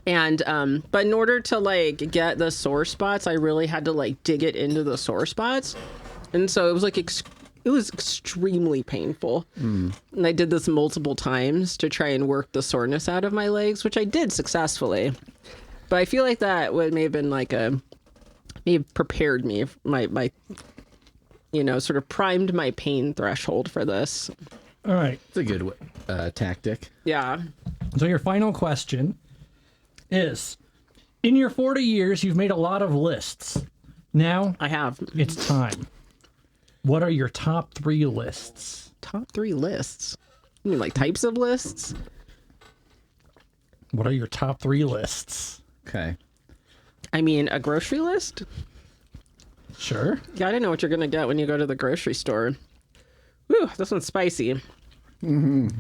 And but in order to like get the sore spots, I really had to like dig it into the sore spots, and so it was like it was extremely painful. And I did this multiple times to try and work the soreness out of my legs, which I did successfully. But I feel like that may have been like may have prepared me, my you know, sort of primed my pain threshold for this. All right. It's a good tactic. Yeah. So your final question is: in your 40 years, you've made a lot of lists. Now I have it's time. What are your top 3 lists? top 3 lists. You mean like types of lists? What are your top 3 lists? Okay. I mean, a grocery list? Sure. Yeah, I don't know what you're going to get when you go to the grocery store. Whew, this one's spicy. My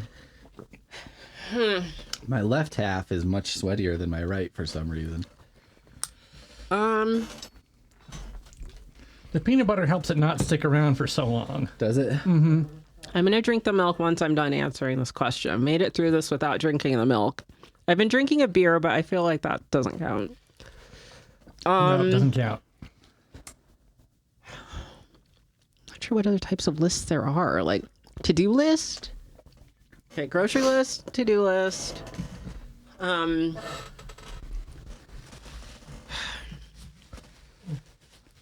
left half is much sweatier than my right for some reason. The peanut butter helps it not stick around for so long. Does it? I'm going to drink the milk once I'm done answering this question. I made it through this without drinking the milk. I've been drinking a beer, but I feel like that doesn't count. No, it doesn't count. Not sure what other types of lists there are. Like, to-do list? Okay, grocery list, to-do list.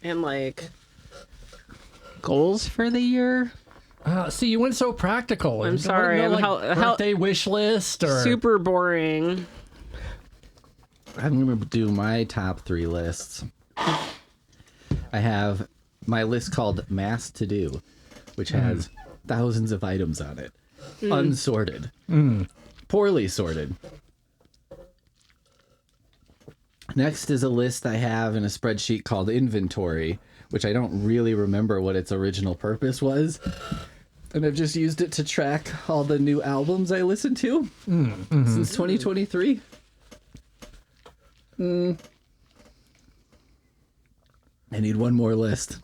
And like goals for the year. See, you went so practical. I'm sorry. No, I'm like, birthday wish list or super boring. I'm going to do my top 3 lists. I have my list called Mass To Do, which has thousands of items on it. Unsorted. Poorly sorted. Next is a list I have in a spreadsheet called Inventory, which I don't really remember what its original purpose was. And I've just used it to track all the new albums I listened to since 2023. I need one more list.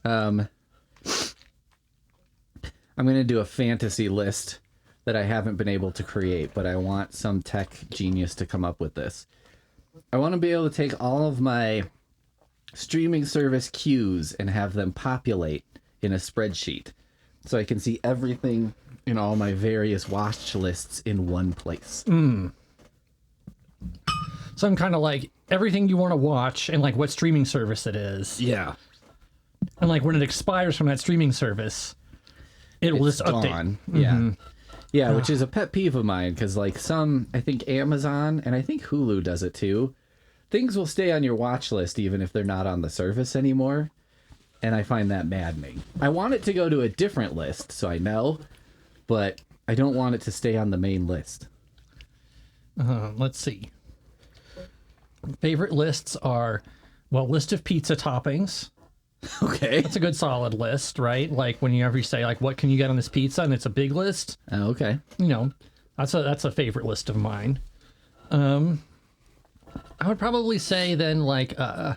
I'm going to do a fantasy list that I haven't been able to create, but I want some tech genius to come up with this. I want to be able to take all of my streaming service queues and have them populate in a spreadsheet so I can see everything in all my various watch lists in one place. some kind of like everything you want to watch and like what streaming service it is. Yeah. And like when it expires from that streaming service, it will It's just update. gone. Yeah. Yeah, which is a pet peeve of mine because, like, I think Amazon and I think Hulu does it too. Things will stay on your watch list even if they're not on the service anymore. And I find that maddening. I want it to go to a different list so I know, but I don't want it to stay on the main list. Let's see. Favorite lists are, well, list of pizza toppings. Okay. That's a good solid list, right? Like whenever you say like, what can you get on this pizza? And it's a big list. Oh, okay. You know, that's a favorite list of mine. I would probably say then like, I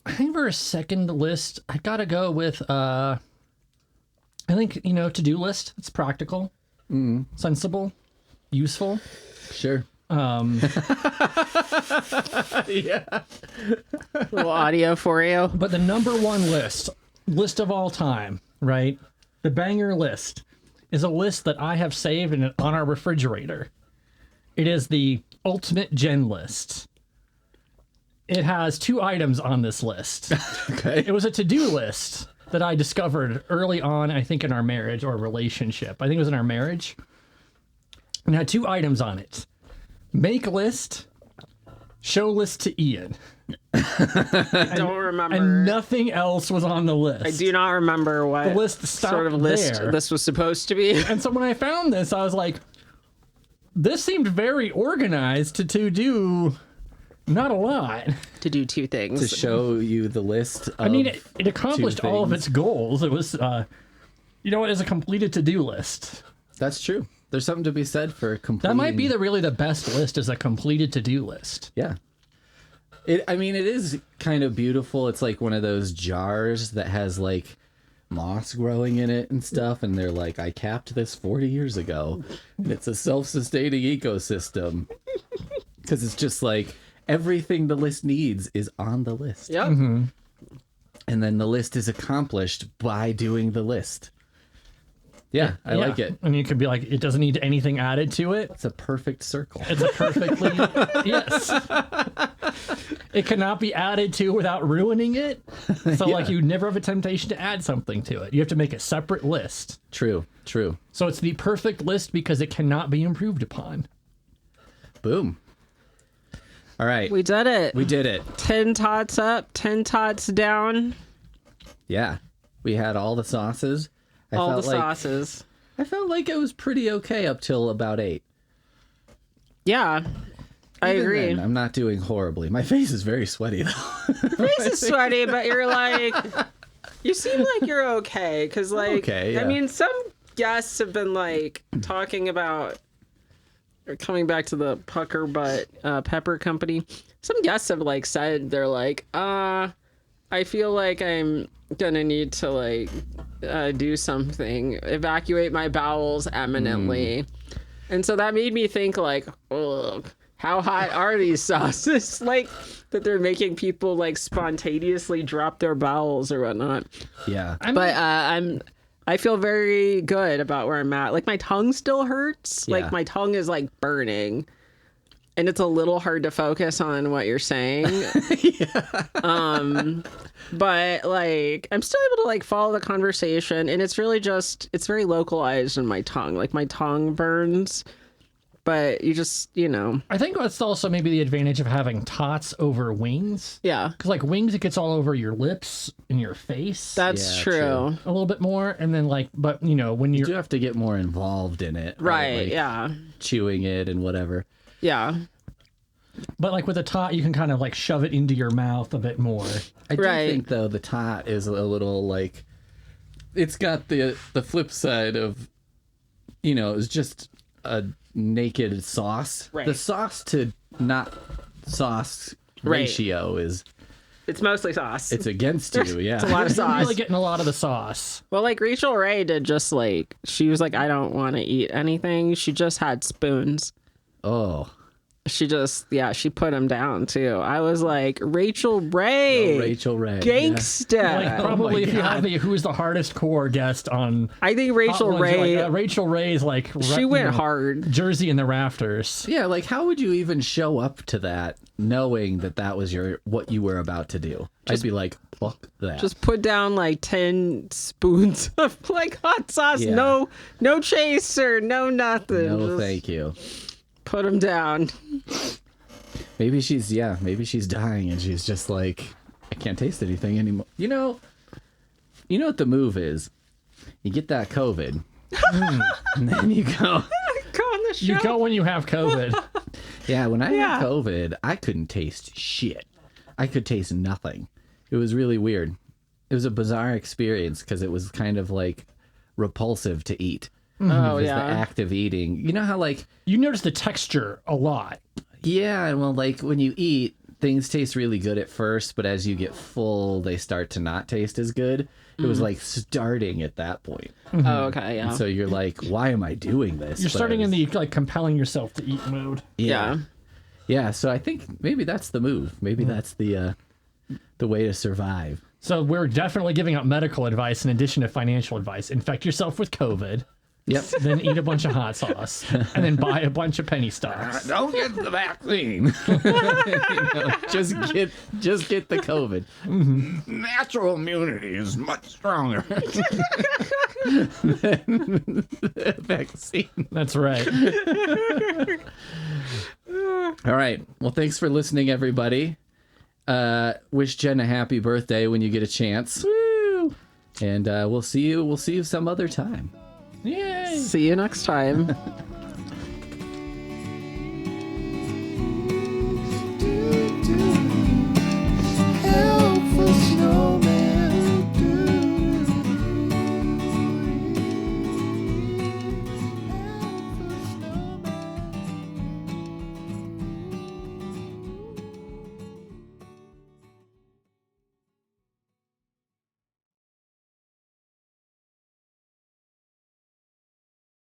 think for a second list, I gotta go with, I think, you know, to-do list. It's practical, sensible, useful. Sure. Yeah. Little audio for you. But the number one list of all time, right? The banger list is a list that I have saved on our refrigerator. It is the ultimate gen list. It has 2 items on this list. Okay. It was a to-do list that I discovered early on, I think, in our marriage or relationship. I think it was in our marriage. And it had 2 items on it. Make list, show list to Ian. I don't remember. And nothing else was on the list. I do not remember what The list stopped sort of list there. this was supposed to be. And so when I found this, I was like, this seemed very organized to do not a lot. To do 2 things. To show you the list of I mean, it accomplished 2 all of things. its goals. It was, you know, it is a completed to-do list. That's true. There's something to be said for completing. That might be really the best list is a completed to-do list. Yeah. I mean, it is kind of beautiful. It's like one of those jars that has like moss growing in it and stuff. And they're like, I capped this 40 years ago. And it's a self-sustaining ecosystem. Because it's just like everything the list needs is on the list. Yep. Mm-hmm. And then the list is accomplished by doing the list. Yeah, I like it. And you could be like, it doesn't need anything added to it. It's a perfect circle. It's a perfectly, yes. It cannot be added to without ruining it. So like you never have a temptation to add something to it. You have to make a separate list. True, true. So it's the perfect list because it cannot be improved upon. Boom. All right. We did it. We did it. 10 tots up, 10 tots down. Yeah. We had all the sauces. All the sauces. I felt like it was pretty okay up till about 8. Yeah. I Even agree. then, I'm not doing horribly. My face is very sweaty though. Face is sweaty, but you're like, you seem like you're okay. Because, like, okay, yeah. I mean, some guests have been, like, talking about, or coming back to the Pucker Butt Pepper Company. Some guests have, like, said, they're like, I feel like I'm gonna need to, like, do something, evacuate my bowels eminently. And so that made me think, like, ugh, how hot are these sauces? Like, that they're making people, like, spontaneously drop their bowels or whatnot. Yeah. I mean, But I feel very good about where I'm at. Like my tongue still hurts. Yeah. Like my tongue is like burning. And it's a little hard to focus on what you're saying. But like I'm still able to like follow the conversation, and it's really just it's very localized in my tongue. Like my tongue burns, but you just, I think that's also maybe the advantage of having tots over wings. yeah. Because like wings, it gets all over your lips and your face That's Yeah, true. true. a little bit more. And then like, but when You you're do have to get more involved in it. Right, Like, yeah. chewing it and whatever. Yeah. But like with a tot, you can kind of like shove it into your mouth a bit more. I do Right. think though the tot is a little like it's got the flip side of it's just a naked sauce. Right. The sauce to not sauce Right. ratio is It's mostly sauce. it's against you, yeah. It's a lot of You're sauce. really getting a lot of the sauce. Well, like Rachel Ray did just like, she was like, I don't want to eat anything. She just had spoons. Oh, She just, she put them down too. I was like, Rachel Ray. Rachel Ray. Gangsta. Like probably my if you have God. who's the hardest core guest on I think Hot Rachel Ones, you're Ray, like, Rachel Ray's like she went hard. Jersey in the rafters. Yeah, like how would you even show up to that knowing that was what you were about to do? I'd be like, fuck that. Just put down like 10 spoons of like hot sauce. Yeah. No chaser, no nothing. no, Just thank you. put them down. Maybe she's dying and she's just like, I can't taste anything anymore. You know what the move is? You get that COVID, and then you go. Go on the show. You go when you have COVID. Yeah, when I Yeah. had COVID, I couldn't taste shit. I could taste nothing. It was really weird. It was a bizarre experience because it was kind of like repulsive to eat. Oh, It was yeah. the act of eating. You know how like You notice the texture a lot. yeah, well, like when you eat, things taste really good at first, but as you get full, they start to not taste as good. It was like starting at that point. Oh, okay, yeah. So you're like, why am I doing this? You're But starting I in was- the like compelling yourself to eat mode. yeah. Yeah, so I think maybe that's the move. Maybe that's the way to survive. So we're definitely giving out medical advice in addition to financial advice. Infect yourself with COVID, Yep. then eat a bunch of hot sauce, and then buy a bunch of penny stocks. Don't get the vaccine. Just get the COVID. Natural immunity is much stronger than the vaccine. That's right. All right. Well, thanks for listening, everybody. Wish Jen a happy birthday when you get a chance. Woo! And we'll see you some other time. Yay! See you next time.